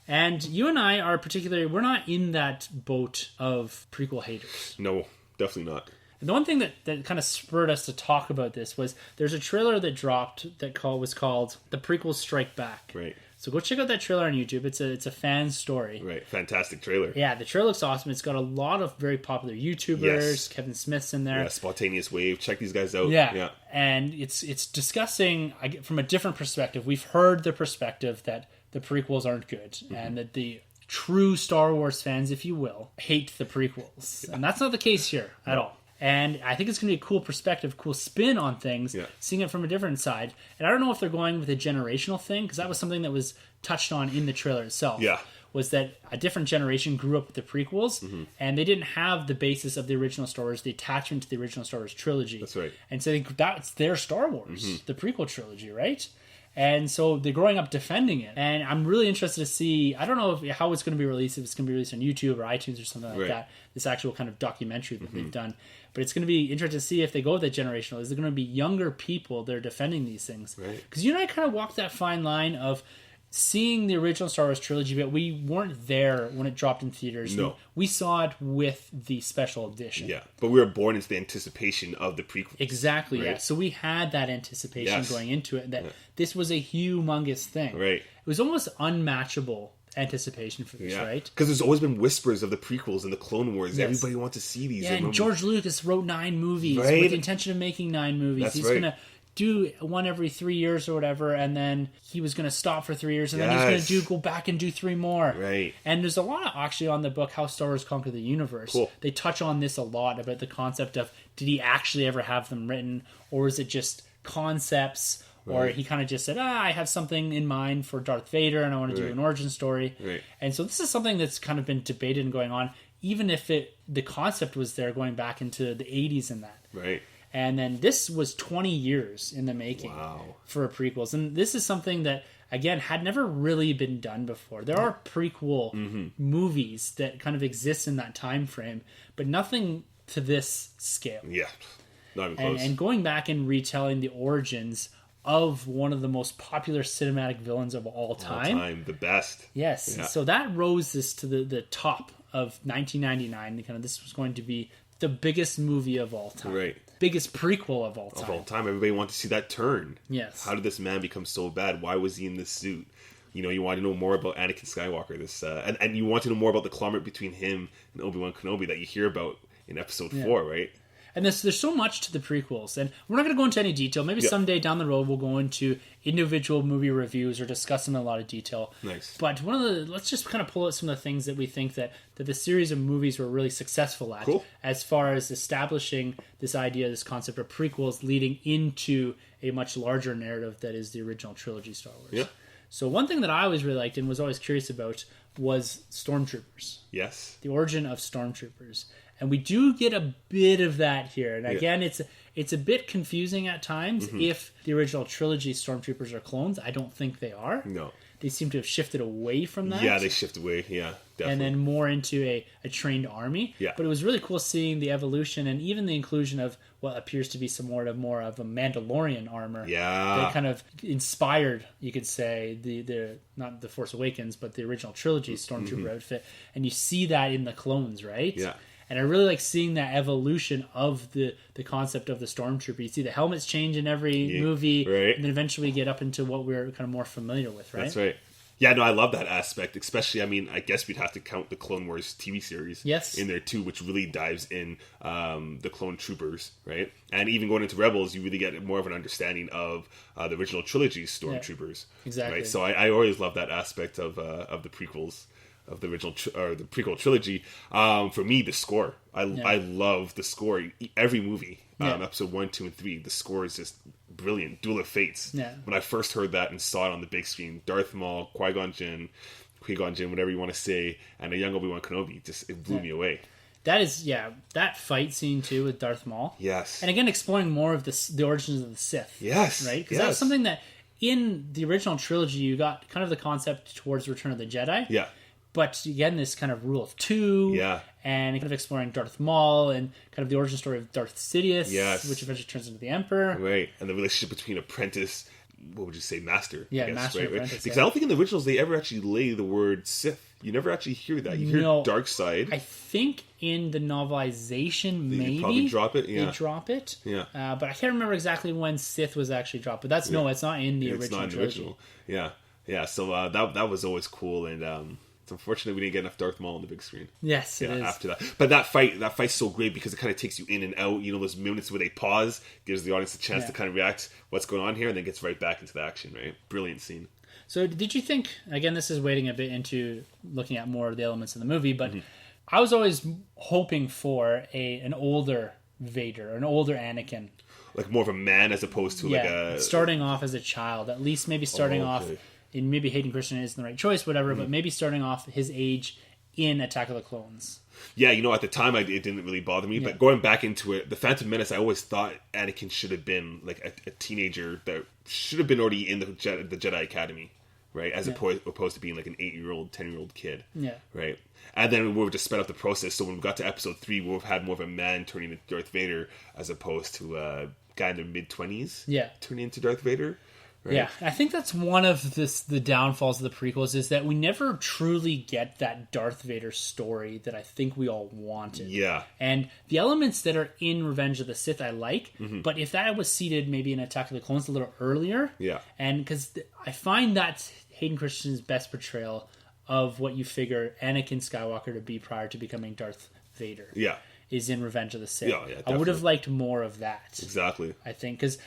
Speaker 1: And you and I are particularly, we're not in that boat of prequel haters.
Speaker 2: No, definitely not.
Speaker 1: And the one thing that kind of spurred us to talk about this was there's a trailer that dropped that was called The Prequels Strike Back.
Speaker 2: Right.
Speaker 1: So go check out that trailer on YouTube. It's a fan story.
Speaker 2: Right. Fantastic trailer.
Speaker 1: Yeah, the trailer looks awesome. It's got a lot of very popular YouTubers.
Speaker 2: Yes.
Speaker 1: Kevin Smith's in there.
Speaker 2: Yeah, Spontaneous Wave. Check these guys out.
Speaker 1: Yeah. And it's discussing from a different perspective. We've heard the perspective that the prequels aren't good and that the true Star Wars fans, if you will, hate the prequels. Yeah. And that's not the case here at all. And I think it's going to be a cool perspective, cool spin on things, seeing it from a different side. And I don't know if they're going with a generational thing, because that was something that was touched on in the trailer itself.
Speaker 2: Yeah.
Speaker 1: Was that a different generation grew up with the prequels, and they didn't have the basis of the original Star Wars, the attachment to the original Star Wars trilogy.
Speaker 2: That's right.
Speaker 1: And so that's their Star Wars, the prequel trilogy, right? And so they're growing up defending it. And I'm really interested to see, I don't know how it's going to be released, if it's going to be released on YouTube or iTunes or something like that, this actual kind of documentary that they've done. But it's going to be interesting to see if they go with that generational. Is it going to be younger people that are defending these things?
Speaker 2: Right.
Speaker 1: Because you and I kind of walked that fine line of seeing the original Star Wars trilogy, but we weren't there when it dropped in theaters.
Speaker 2: No.
Speaker 1: We saw it with the special edition.
Speaker 2: Yeah, but we were born into the anticipation of the prequel.
Speaker 1: Exactly,
Speaker 2: right?
Speaker 1: yeah. So we had that anticipation going into it, that this was a humongous thing.
Speaker 2: Right.
Speaker 1: It was almost unmatchable anticipation for this, right?
Speaker 2: Because there's always been whispers of the prequels and the Clone Wars.
Speaker 1: Yes.
Speaker 2: Everybody wants to see these.
Speaker 1: Yeah, and George Lucas wrote 9 movies with the intention of making 9 movies.
Speaker 2: That's
Speaker 1: He's
Speaker 2: right.
Speaker 1: going to do one every 3 years or whatever, and then he was going to stop for 3 years, and then he's going to go back and do 3 more.
Speaker 2: Right.
Speaker 1: And there's a lot actually on the book, How Star Wars Conquered the Universe.
Speaker 2: Cool.
Speaker 1: They touch on this a lot about the concept of, did he actually ever have them written, or is it just concepts? Or he kind of just said, I have something in mind for Darth Vader and I want to do an origin story.
Speaker 2: Right.
Speaker 1: And so this is something that's kind of been debated and going on, even if the concept was there going back into the 80s and that.
Speaker 2: Right.
Speaker 1: And then this was 20 years in the making for prequels. And this is something that, again, had never really been done before. There are prequel movies that kind of exist in that time frame, but nothing to this scale.
Speaker 2: Yeah. Not even close.
Speaker 1: And going back and retelling the origins of one of the most popular cinematic villains of all time.
Speaker 2: The best.
Speaker 1: Yes.
Speaker 2: Yeah.
Speaker 1: So that rose this to the top of 1999. Kind of, this was going to be the biggest movie of all time.
Speaker 2: Right.
Speaker 1: Biggest prequel of all time.
Speaker 2: Of all time. Everybody wanted to see that turn.
Speaker 1: Yes.
Speaker 2: How did this man become so bad? Why was he in this suit? You want to know more about Anakin Skywalker. And you want to know more about the conglomerate between him and Obi-Wan Kenobi that you hear about in episode 4, right?
Speaker 1: And there's so much to the prequels, and we're not going to go into any detail. Maybe someday down the road we'll go into individual movie reviews or discuss them in a lot of detail.
Speaker 2: Nice.
Speaker 1: But let's just kind of pull out some of the things that we think that the series of movies were really successful at, as far as establishing this idea, this concept of prequels leading into a much larger narrative that is the original trilogy Star Wars.
Speaker 2: Yeah.
Speaker 1: So one thing that I always really liked and was always curious about was stormtroopers.
Speaker 2: Yes.
Speaker 1: The origin of stormtroopers. And we do get a bit of that here. And again, it's a bit confusing at times if the original trilogy stormtroopers are clones. I don't think they are.
Speaker 2: No.
Speaker 1: They seem to have shifted away from that.
Speaker 2: Yeah, they shift away. Yeah, definitely.
Speaker 1: And then more into a trained army.
Speaker 2: Yeah.
Speaker 1: But it was really cool seeing the evolution and even the inclusion of what appears to be more of a Mandalorian armor.
Speaker 2: Yeah.
Speaker 1: That kind of inspired, you could say, the not the Force Awakens, but the original trilogy stormtrooper outfit. And you see that in the clones, right?
Speaker 2: Yeah.
Speaker 1: And I really like seeing that evolution of the concept of the stormtrooper. You see the helmets change in every movie, and then eventually get up into what we're kind of more familiar with, right?
Speaker 2: That's right. Yeah, no, I love that aspect, especially, I guess we'd have to count the Clone Wars TV series in there, too, which really dives in the clone troopers, right? And even going into Rebels, you really get more of an understanding of the original trilogy's stormtroopers.
Speaker 1: Exactly.
Speaker 2: Right? So I always love that aspect of the prequels. of the original or the prequel trilogy. For me, the score. I love the score. Every movie, episode 1, 2, and 3, the score is just brilliant. Duel of Fates. Yeah. When I first heard that and saw it on the big screen, Darth Maul, Qui-Gon Jinn, whatever you want to say, and a young Obi-Wan Kenobi, it blew me away.
Speaker 1: That is, that fight scene too with Darth Maul.
Speaker 2: Yes.
Speaker 1: And again, exploring more of the origins of the Sith.
Speaker 2: Yes.
Speaker 1: Right? Because that's something that in the original trilogy, you got kind of the concept towards Return of the Jedi.
Speaker 2: Yeah.
Speaker 1: But again, this kind of rule of two.
Speaker 2: Yeah.
Speaker 1: And kind of exploring Darth Maul and kind of the origin story of Darth Sidious.
Speaker 2: Yes.
Speaker 1: Which eventually turns into the Emperor.
Speaker 2: Right. And the relationship between apprentice, what would you say, master?
Speaker 1: Yeah, master and apprentice.
Speaker 2: Because I don't think in the originals they ever actually lay the word Sith. You never actually hear that. You hear dark side.
Speaker 1: I think in the novelization, maybe
Speaker 2: probably drop it. Yeah,
Speaker 1: they drop it.
Speaker 2: Yeah,
Speaker 1: but I can't remember exactly when Sith was actually dropped. But that's it's not in the original. It's not in the original.
Speaker 2: Yeah. So that was always cool, and it's unfortunate we didn't get enough Darth Maul on the big screen.
Speaker 1: Yes, it is.
Speaker 2: After that, but that fight's so great because it kind of takes you in and out. You know, those minutes where they pause, gives the audience a chance to kind of react what's going on here, and then gets right back into the action. Right, brilliant scene.
Speaker 1: So did you think, again, this is wading a bit into looking at more of the elements of the movie, but I was always hoping for an older Vader, an older Anakin.
Speaker 2: Like more of a man as opposed to like a...
Speaker 1: starting off as a child, at least maybe starting off, and maybe Hayden Christensen isn't the right choice, whatever, but maybe starting off his age in Attack of the Clones.
Speaker 2: Yeah, at the time it didn't really bother me, but going back into it, The Phantom Menace, I always thought Anakin should have been like a teenager that should have been already in the Jedi Academy, right? As opposed to being like an 8-year-old, 10-year-old kid. Yeah. Right? And then we were just sped up the process, so when we got to episode 3, we've had more of a man turning into Darth Vader as opposed to a guy in their mid-20s turning into Darth Vader. Right?
Speaker 1: Yeah, I think that's one of the downfalls of the prequels is that we never truly get that Darth Vader story that I think we all wanted. Yeah. And the elements that are in Revenge of the Sith I like, but if that was seated maybe in Attack of the Clones a little earlier, and because I find that's Hayden Christensen's best portrayal of what you figure Anakin Skywalker to be prior to becoming Darth Vader. Yeah. Is in Revenge of the Sith. Yeah, I would have liked more of that. Exactly. I think, because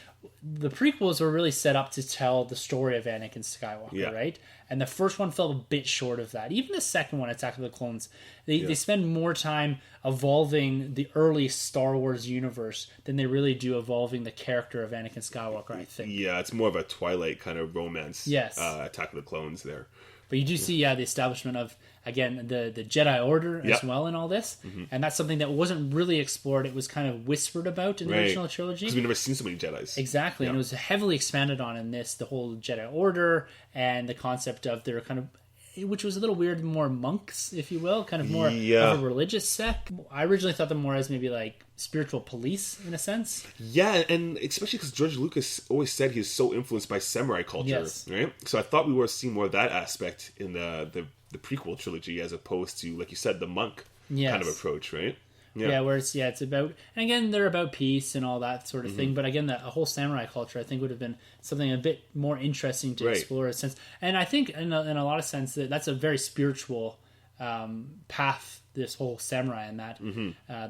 Speaker 1: the prequels were really set up to tell the story of Anakin Skywalker, right? And the first one fell a bit short of that. Even the second one, Attack of the Clones, they spend more time evolving the early Star Wars universe than they really do evolving the character of Anakin Skywalker, I think.
Speaker 2: Yeah, it's more of a Twilight kind of romance.
Speaker 1: Yes.
Speaker 2: Attack of the Clones there.
Speaker 1: But you do see, the establishment of, again, the Jedi Order as well in all this. And that's something that wasn't really explored. It was kind of whispered about in the original trilogy.
Speaker 2: Because we've never seen so many Jedis.
Speaker 1: Exactly. And it was heavily expanded on in this, the whole Jedi Order and the concept of their kind of, which was a little weird, more monks, if you will, kind of more of a religious sect. I originally thought them more as maybe like spiritual police in a sense.
Speaker 2: Yeah, and especially because George Lucas always said he was so influenced by samurai culture, right? So I thought we were seeing more of that aspect in the prequel trilogy as opposed to, like you said, the monk kind of approach, right?
Speaker 1: Yeah, where it's about, and again, they're about peace and all that sort of thing. But again, a whole samurai culture, I think, would have been something a bit more interesting to explore. In a sense, and I think in a lot of sense that's a very spiritual path. This whole samurai and that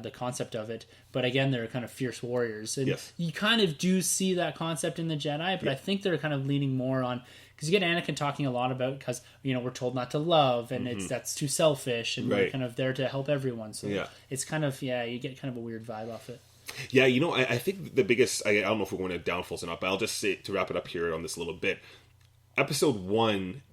Speaker 1: the concept of it. But again, they're kind of fierce warriors, and you kind of do see that concept in the Jedi. But I think they're kind of leaning more on. Because you get Anakin talking a lot about, because we're told not to love, and that's too selfish, and we're kind of there to help everyone. So it's kind of you get kind of a weird vibe off it.
Speaker 2: Yeah, I think the biggest, I don't know if we're going to downfalls or not, but I'll just say, to wrap it up here on this little bit, Episode 1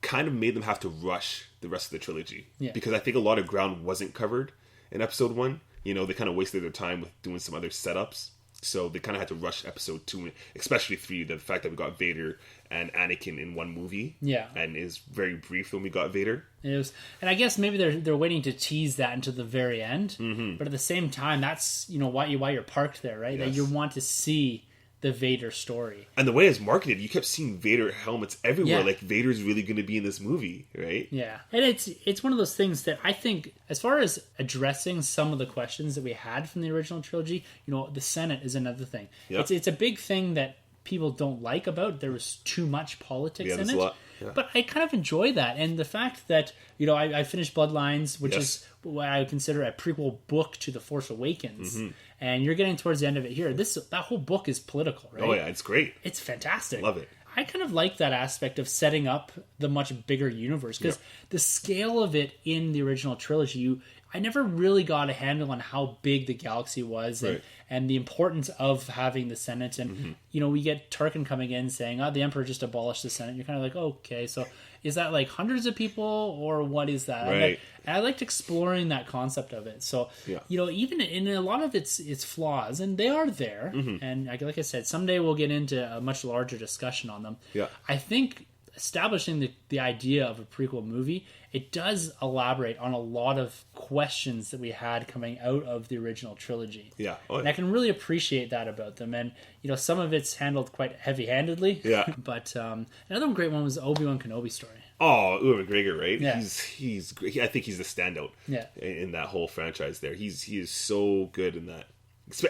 Speaker 2: kind of made them have to rush the rest of the trilogy. Yeah. Because I think a lot of ground wasn't covered in Episode 1. They kind of wasted their time with doing some other setups. So they kind of had to rush Episode 2, especially 3, the fact that we got Vader and Anakin in one movie. Yeah. And is very brief when we got Vader.
Speaker 1: It was, and I guess maybe they're waiting to tease that until the very end. But at the same time, that's, why you're parked there, right? Yes. That you want to see the Vader story.
Speaker 2: And the way it's marketed, you kept seeing Vader helmets everywhere. Like, Vader's really going to be in this movie, right?
Speaker 1: Yeah. And it's one of those things that I think, as far as addressing some of the questions that we had from the original trilogy, the Senate is another thing. Yep. It's a big thing that people don't like about. There was too much politics in it. A lot. Yeah. But I kind of enjoy that. And the fact that, I finished Bloodlines, which is what I would consider a prequel book to The Force Awakens. And you're getting towards the end of it here. That whole book is political, right?
Speaker 2: Oh, yeah, it's great.
Speaker 1: It's fantastic.
Speaker 2: Love it.
Speaker 1: I kind of like that aspect of setting up the much bigger universe, because the scale of it in the original trilogy, I never really got a handle on how big the galaxy was, and the importance of having the Senate. And, we get Tarkin coming in saying, the Emperor just abolished the Senate. You're kind of like, okay, so is that like hundreds of people, or what is that?
Speaker 2: Right.
Speaker 1: And I liked exploring that concept of it. So, even in a lot of its flaws, and they are there, and like I said, someday we'll get into a much larger discussion on them.
Speaker 2: Yeah.
Speaker 1: I think establishing the idea of a prequel movie, it does elaborate on a lot of questions that we had coming out of the original trilogy.
Speaker 2: Yeah.
Speaker 1: And I can really appreciate that about them. And, some of it's handled quite heavy-handedly.
Speaker 2: Yeah.
Speaker 1: But another great one was the Obi-Wan Kenobi story.
Speaker 2: Oh, Ewan McGregor, right?
Speaker 1: Yeah.
Speaker 2: He's great. I think he's the standout in that whole franchise there. He is so good in that.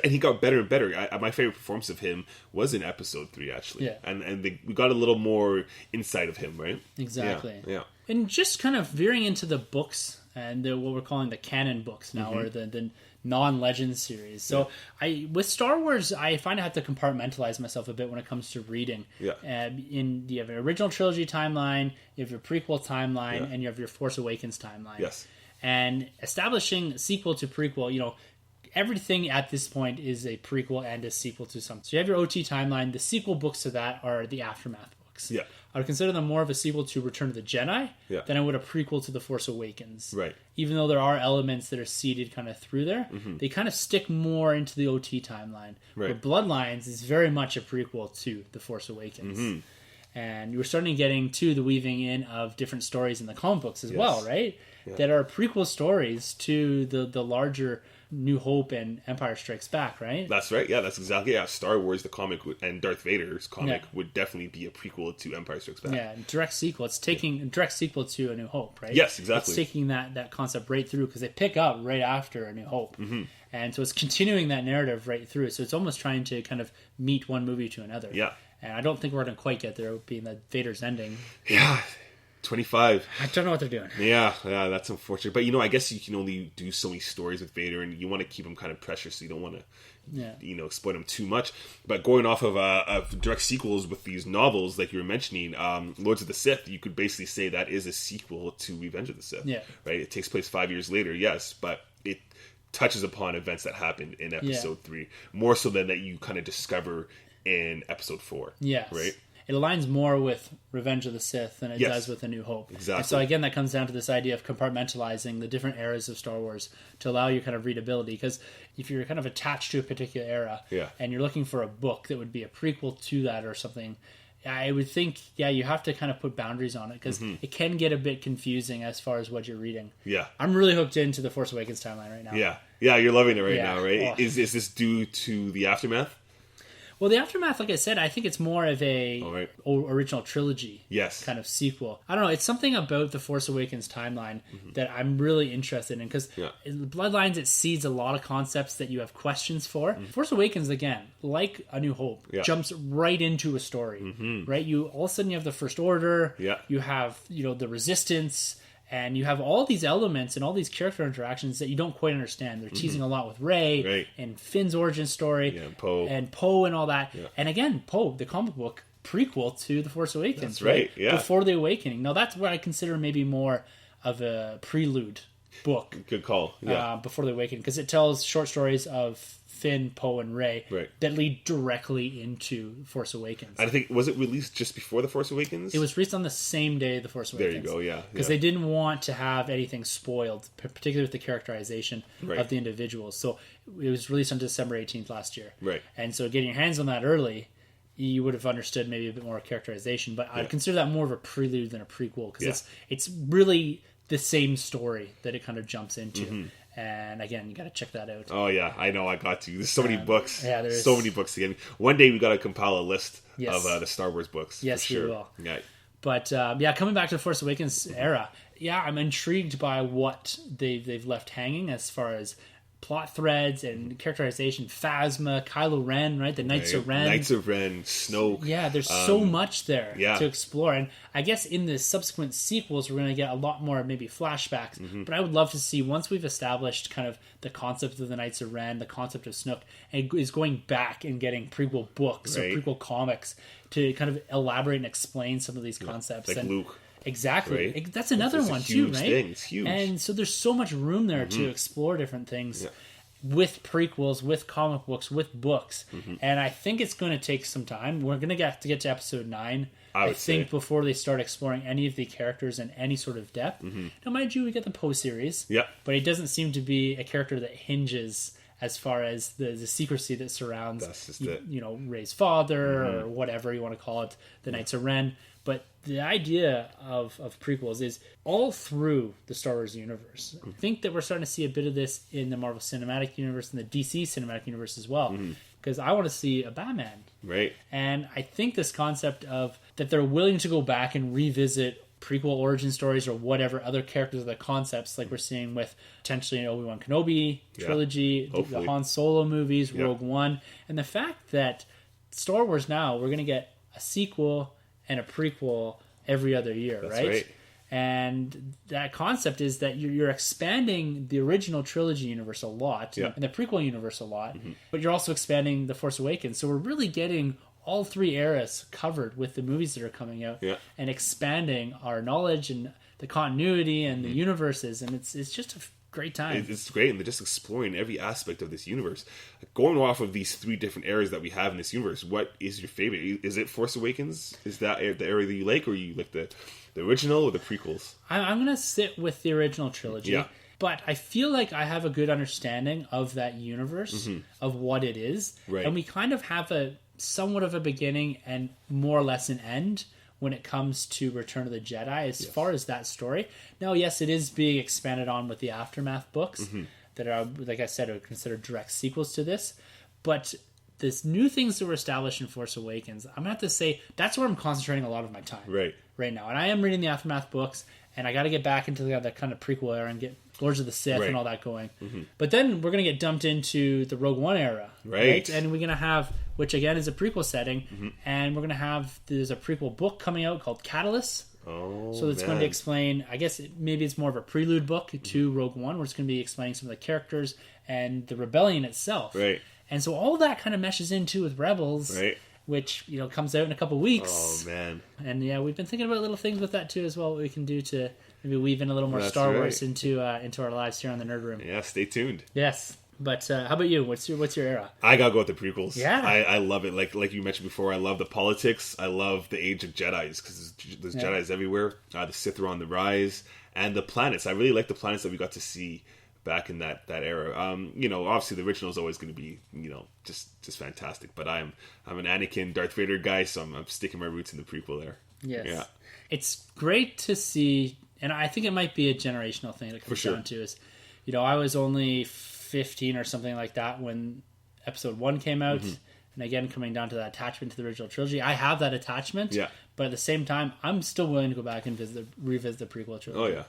Speaker 2: And he got better and better. My favorite performance of him was in episode 3, actually.
Speaker 1: Yeah.
Speaker 2: And we got a little more insight of him, right?
Speaker 1: Exactly.
Speaker 2: Yeah.
Speaker 1: And just kind of veering into the books and what we're calling the canon books now, or the non-legend series. So with Star Wars, I find I have to compartmentalize myself a bit when it comes to reading.
Speaker 2: Yeah.
Speaker 1: You have an original trilogy timeline, you have your prequel timeline, and you have your Force Awakens timeline.
Speaker 2: Yes.
Speaker 1: And establishing sequel to prequel, everything at this point is a prequel and a sequel to something. So you have your OT timeline. The sequel books to that are the Aftermath books.
Speaker 2: Yeah.
Speaker 1: I would consider them more of a sequel to Return of the Jedi than I would a prequel to The Force Awakens.
Speaker 2: Right.
Speaker 1: Even though there are elements that are seeded kind of through there, they kind of stick more into the OT timeline.
Speaker 2: Right.
Speaker 1: But Bloodlines is very much a prequel to The Force Awakens. And you're starting getting to the weaving in of different stories in the comic books as well, right? Yeah. That are prequel stories to the larger New Hope and Empire Strikes Back, right?
Speaker 2: That's right. Yeah, that's exactly. Yeah, Star Wars, the comic, and Darth Vader's comic would definitely be a prequel to Empire Strikes Back.
Speaker 1: Yeah, direct sequel. It's taking direct sequel to A New Hope, right?
Speaker 2: Yes, exactly.
Speaker 1: It's taking that concept right through, because they pick up right after A New Hope. And so it's continuing that narrative right through. So it's almost trying to kind of meet one movie to another.
Speaker 2: Yeah.
Speaker 1: And I don't think we're going to quite get there, being that Vader's ending.
Speaker 2: Yeah. 25.
Speaker 1: I don't know what they're doing.
Speaker 2: Yeah, that's unfortunate. But, I guess you can only do so many stories with Vader, and you want to keep him kind of precious, so you don't want to, exploit him too much. But going off of direct sequels with these novels, like you were mentioning, Lords of the Sith, you could basically say that is a sequel to Revenge of the Sith. Yeah. Right? It takes place 5 years later, yes, but it touches upon events that happened in Episode 3, more so than that you kind of discover in Episode 4.
Speaker 1: Yes.
Speaker 2: Right?
Speaker 1: It aligns more with Revenge of the Sith than it does with A New Hope.
Speaker 2: Exactly.
Speaker 1: And so again, that comes down to this idea of compartmentalizing the different eras of Star Wars to allow you kind of readability. Because if you're kind of attached to a particular era and you're looking for a book that would be a prequel to that or something, I would think, you have to kind of put boundaries on it, because it can get a bit confusing as far as what you're reading. Yeah. I'm really hooked into the Force Awakens timeline right now.
Speaker 2: Yeah. Yeah, you're loving it now, right? Oh. Is this due to the Aftermath?
Speaker 1: Well, the Aftermath, like I said, I think it's more of a original trilogy kind of sequel. I don't know. It's something about the Force Awakens timeline that I'm really interested in, because Bloodlines, it seeds a lot of concepts that you have questions for. Force Awakens, again, like A New Hope, jumps right into a story, right? You all of a sudden you have the First Order, you have the Resistance, and you have all these elements and all these character interactions that you don't quite understand. They're teasing a lot with Rey and Finn's origin story and Poe and all that. Yeah. And again, Poe, the comic book prequel to The Force Awakens.
Speaker 2: That's right. Yeah.
Speaker 1: Before the Awakening. Now, that's what I consider maybe more of a prelude book.
Speaker 2: Good call. Yeah.
Speaker 1: Before the Awakening, because it tells short stories of Finn, Poe, and Rey that lead directly into Force Awakens.
Speaker 2: I think, was it released just before The Force Awakens?
Speaker 1: It was released on the same day The Force Awakens.
Speaker 2: There you go,
Speaker 1: Because they didn't want to have anything spoiled, particularly with the characterization of the individuals. So it was released on December 18th last year. Right. And so getting your hands on that early, you would have understood maybe a bit more characterization. But I'd consider that more of a prelude than a prequel, because it's really the same story that it kind of jumps into. And again, you got to check that out.
Speaker 2: Oh yeah, I know. I got to. There's so many books. Yeah, there's so many books again. One day we got to compile a list of the Star Wars books.
Speaker 1: Yes,
Speaker 2: for sure.
Speaker 1: we will.
Speaker 2: Yeah.
Speaker 1: But coming back to the Force Awakens era, I'm intrigued by what they've left hanging as far as plot threads and characterization. Phasma, Kylo Ren, right? The Knights of Ren.
Speaker 2: Knights of Ren, Snoke.
Speaker 1: Yeah, there's so much there
Speaker 2: yeah.
Speaker 1: to explore. And I guess in the subsequent sequels, we're going to get a lot more maybe flashbacks. But I would love to see, once we've established kind of the concept of the Knights of Ren, the concept of Snoke, and is going back and getting prequel books or prequel comics to kind of elaborate and explain some of these concepts.
Speaker 2: Like
Speaker 1: and
Speaker 2: Luke.
Speaker 1: Exactly.
Speaker 2: Right?
Speaker 1: That's another one too, right?
Speaker 2: Thing. It's huge.
Speaker 1: And so there's so much room there to explore different things with prequels, with comic books, with books. And I think it's going to take some time. We're going to get to episode 9. I think before they start exploring any of the characters in any sort of depth. Now, mind you, we get the Poe series.
Speaker 2: Yeah.
Speaker 1: But he doesn't seem to be a character that hinges as far as the secrecy that surrounds, Rey's father or whatever you want to call it, the Knights of Ren. But the idea of prequels is all through the Star Wars universe. I think that we're starting to see a bit of this in the Marvel Cinematic Universe and the DC Cinematic Universe as well. Because I want to see a Batman.
Speaker 2: Right.
Speaker 1: And I think this concept of that they're willing to go back and revisit prequel origin stories or whatever other characters or the concepts like we're seeing with potentially an Obi-Wan Kenobi trilogy, the Han Solo movies, Rogue One. And the fact that Star Wars now, we're going to get a sequel and a prequel every other year, right? And that concept is that you're expanding the original trilogy universe a lot and the prequel universe a lot, but you're also expanding The Force Awakens. So we're really getting all 3 eras covered with the movies that are coming out and expanding our knowledge and the continuity and the universes. And it's just a great time.
Speaker 2: It's great, and they're just exploring every aspect of this universe. Going off of these 3 different eras that we have in this universe, what is your favorite? Is it Force Awakens? Is that the era that you like, or you like the original or the prequels? I'm
Speaker 1: going to sit with the original trilogy. Yeah. But I feel like I have a good understanding of that universe, of what it is. Right. And we kind of have a somewhat of a beginning and more or less an end when it comes to Return of the Jedi as far as that story. Now, yes, it is being expanded on with the Aftermath books that are, like I said, are considered direct sequels to this. But this new things that were established in Force Awakens, I'm going to have to say that's where I'm concentrating a lot of my time right now. And I am reading the Aftermath books, and I got to get back into that kind of prequel era and get Lords of the Sith and all that going. But then we're going to get dumped into the Rogue One era. Right? And we're going to have, which again is a prequel setting, and we're going to have, there's a prequel book coming out called Catalyst. So it's going to explain, I guess maybe it's more of a prelude book to Rogue One, where it's going to be explaining some of the characters and the rebellion itself. Right. And so all that kind of meshes into with Rebels. Right. Which, comes out in a couple weeks. Oh, man. And yeah, we've been thinking about little things with that too as well, what we can do to maybe weave in a little more Star Wars into our lives here on the Nerd Room.
Speaker 2: Yeah, stay tuned.
Speaker 1: Yes. But how about you? What's your era?
Speaker 2: I gotta go with the prequels.
Speaker 1: Yeah.
Speaker 2: I love it. Like you mentioned before, I love the politics. I love the age of Jedis, because there's Jedis everywhere. The Sith are on the rise. And the planets. I really like the planets that we got to see back in that era. Obviously the original is always going to be, just fantastic. But I'm an Anakin, Darth Vader guy, so I'm sticking my roots in the prequel there.
Speaker 1: Yes. Yeah. It's great to see, and I think it might be a generational thing that comes down to is, I was only 15 or something like that when Episode 1 came out. And again, coming down to that attachment to the original trilogy, I have that attachment. Yeah. But at the same time, I'm still willing to go back and revisit the prequel trilogy. Oh, yeah.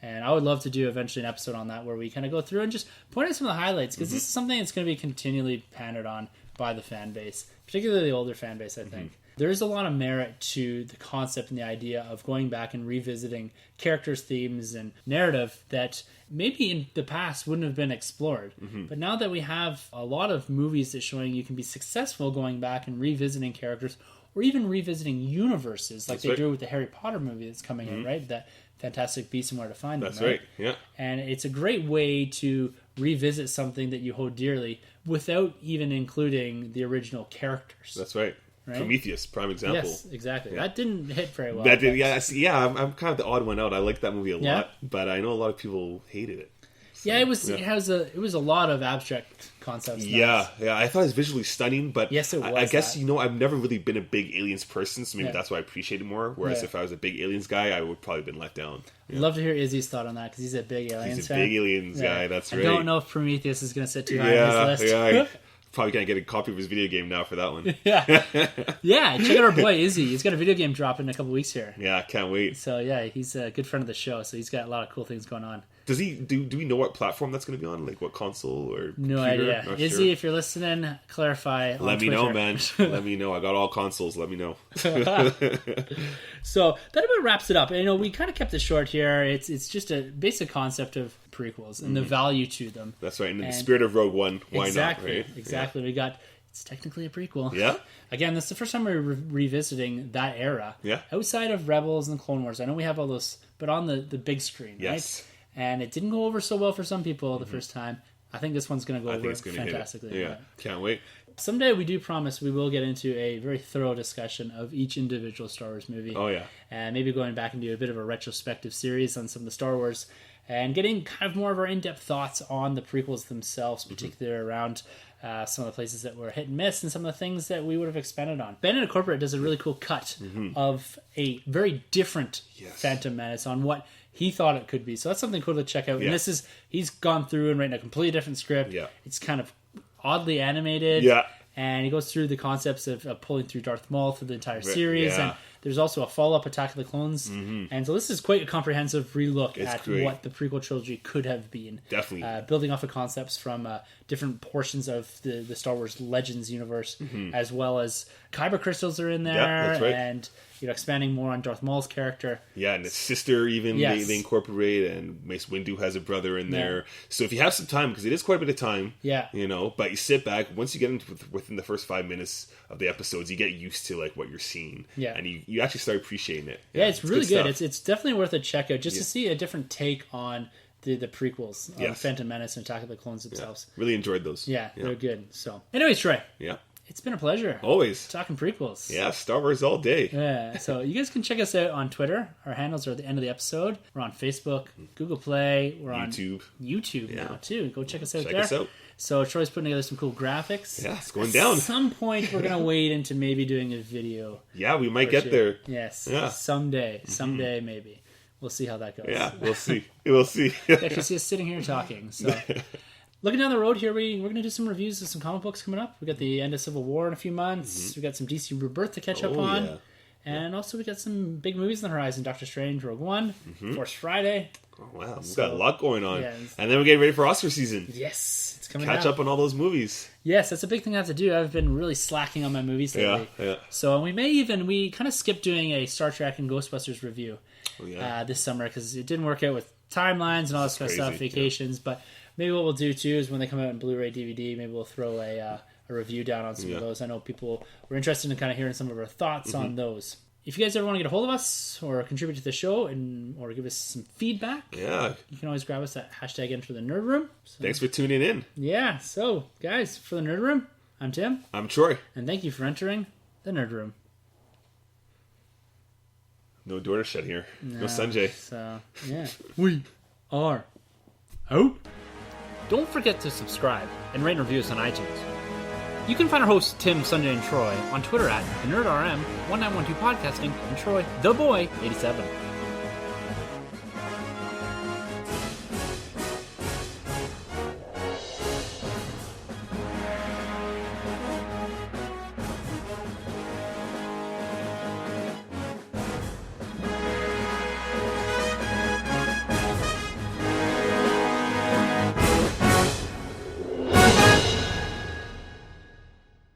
Speaker 1: And I would love to do eventually an episode on that where we kind of go through and just point out some of the highlights, because this is something that's going to be continually pandered on by the fan base, particularly the older fan base, I think. There's a lot of merit to the concept and the idea of going back and revisiting characters, themes, and narrative that maybe in the past wouldn't have been explored. But now that we have a lot of movies that showing you can be successful going back and revisiting characters, or even revisiting universes like they do with the Harry Potter movie that's coming out, right? That Fantastic Beasts and Where to Find Them. That's right. Yeah. And it's a great way to revisit something that you hold dearly without even including the original characters.
Speaker 2: That's right. Prometheus, prime example.
Speaker 1: Yes, exactly. Yeah. That didn't hit very well.
Speaker 2: That did, yeah. I'm kind of the odd one out. I like that movie a lot, but I know a lot of people hated it. So, it was a lot of abstract concepts. Yeah. I thought it was visually stunning, but
Speaker 1: yes, it was.
Speaker 2: I guess I've never really been a big aliens person, so maybe that's why I appreciate it more. Whereas if I was a big aliens guy, I would probably have been let down.
Speaker 1: I'd love to hear Izzy's thought on that, because he's a big aliens fan.
Speaker 2: He's a big aliens guy. That's right.
Speaker 1: I don't know if Prometheus is going to sit too high on his list.
Speaker 2: Yeah. Probably can't get a copy of his video game now for that one.
Speaker 1: Yeah, check out our boy Izzy. He's got a video game dropping in a couple weeks here.
Speaker 2: Yeah, can't wait.
Speaker 1: So yeah, he's a good friend of the show, so he's got a lot of cool things going on.
Speaker 2: Does he do we know what platform that's going to be on? Like what console or
Speaker 1: no
Speaker 2: computer?
Speaker 1: idea. Izzy, if you're listening, clarify.
Speaker 2: Let me know, man. Let me know. I got all consoles. Let me know.
Speaker 1: So that about wraps it up. And, we kind of kept it short here. It's just a basic concept of prequels and the value to them.
Speaker 2: That's right. And in the spirit of Rogue One, why
Speaker 1: exactly,
Speaker 2: not? Right?
Speaker 1: Exactly.
Speaker 2: Yeah.
Speaker 1: It's technically a prequel.
Speaker 2: Yeah.
Speaker 1: Again, this is the first time we're revisiting that era.
Speaker 2: Yeah.
Speaker 1: Outside of Rebels and Clone Wars. I know we have all those, but on the big screen,
Speaker 2: yes.
Speaker 1: right? And it didn't go over so well for some people the first time. I think this one's going to go over fantastically.
Speaker 2: Yeah. Can't wait.
Speaker 1: Someday we do promise we will get into a very thorough discussion of each individual Star Wars movie.
Speaker 2: Oh, yeah.
Speaker 1: And maybe going back and do a bit of a retrospective series on some of the Star Wars and getting kind of more of our in-depth thoughts on the prequels themselves, particularly around some of the places that were hit and miss and some of the things that we would have expanded on. Ben and Corporate does a really cool cut of a very different Phantom Menace on what he thought it could be. So that's something cool to check out.
Speaker 2: Yeah.
Speaker 1: And he's gone through and written a completely different script.
Speaker 2: Yeah.
Speaker 1: It's kind of oddly animated.
Speaker 2: Yeah.
Speaker 1: And he goes through the concepts of pulling through Darth Maul through the entire series.
Speaker 2: Yeah.
Speaker 1: And there's also a follow-up Attack of the Clones. And so this is quite a comprehensive relook at
Speaker 2: great.
Speaker 1: what the prequel trilogy could have been.
Speaker 2: Definitely.
Speaker 1: Building off of concepts from different portions of the Star Wars Legends universe, as well as kyber crystals are in there.
Speaker 2: Yeah, that's right.
Speaker 1: And expanding more on Darth Maul's character.
Speaker 2: Yeah, and his sister even
Speaker 1: Yes.
Speaker 2: they incorporate, and Mace Windu has a brother in there. So if you have some time, because it is quite a bit of time, but you sit back, once you get into within the first 5 minutes of the episodes, you get used to like what you're seeing, and you actually start appreciating it.
Speaker 1: Yeah, it's really good. It's definitely worth a check out just to see a different take on the prequels, Phantom Menace and Attack of the Clones themselves.
Speaker 2: Yeah. Really enjoyed those.
Speaker 1: Yeah, they're good. So, anyways, Troy.
Speaker 2: Yeah.
Speaker 1: It's been a pleasure.
Speaker 2: Always.
Speaker 1: Talking prequels.
Speaker 2: Yeah, Star Wars all day.
Speaker 1: Yeah, so you guys can check us out on Twitter. Our handles are at the end of the episode. We're on Facebook, Google Play. We're on YouTube now, too. Go check us out there.
Speaker 2: Check us out.
Speaker 1: So Troy's putting together some cool graphics.
Speaker 2: Yeah, it's going down.
Speaker 1: At some point, we're going to wade into maybe doing a video.
Speaker 2: Yeah, we might get there.
Speaker 1: Yes.
Speaker 2: Yeah.
Speaker 1: Someday, maybe. We'll see how that goes.
Speaker 2: Yeah, we'll see. We'll see.
Speaker 1: You actually see us sitting here talking, so... Looking down the road here, we're going to do some reviews of some comic books coming up. We got the end of Civil War in a few months. We got some DC Rebirth to catch up on. Yeah. And also we got some big movies on the horizon. Doctor Strange, Rogue One, Force Friday.
Speaker 2: Oh, wow. We've got a lot going on. Yeah, and then we're getting ready for Oscar season.
Speaker 1: Yes. It's coming
Speaker 2: Catch up on all those movies.
Speaker 1: Yes, that's a big thing I have to do. I've been really slacking on my movies lately.
Speaker 2: Yeah.
Speaker 1: So we kind of skipped doing a Star Trek and Ghostbusters review this summer because it didn't work out with timelines and all this kind of stuff, vacations, but... Maybe what we'll do, too, is when they come out in Blu-ray DVD, maybe we'll throw a review down on some of those. I know people were interested in kind of hearing some of our thoughts on those. If you guys ever want to get a hold of us or contribute to the show or give us some feedback, you can always grab us at #EnterTheNerdRoom. So,
Speaker 2: thanks for tuning in.
Speaker 1: Yeah, so, guys, for the Nerd Room, I'm Tim.
Speaker 2: I'm Troy.
Speaker 1: And thank you for entering the Nerd Room.
Speaker 2: No door to shut here. No Sanjay.
Speaker 1: So, yeah. We are out. Don't forget to subscribe and rate and review us on iTunes. You can find our hosts Tim, Sanjay, and Troy on Twitter at NerdRM1912Podcasting and Troy the Boy 87.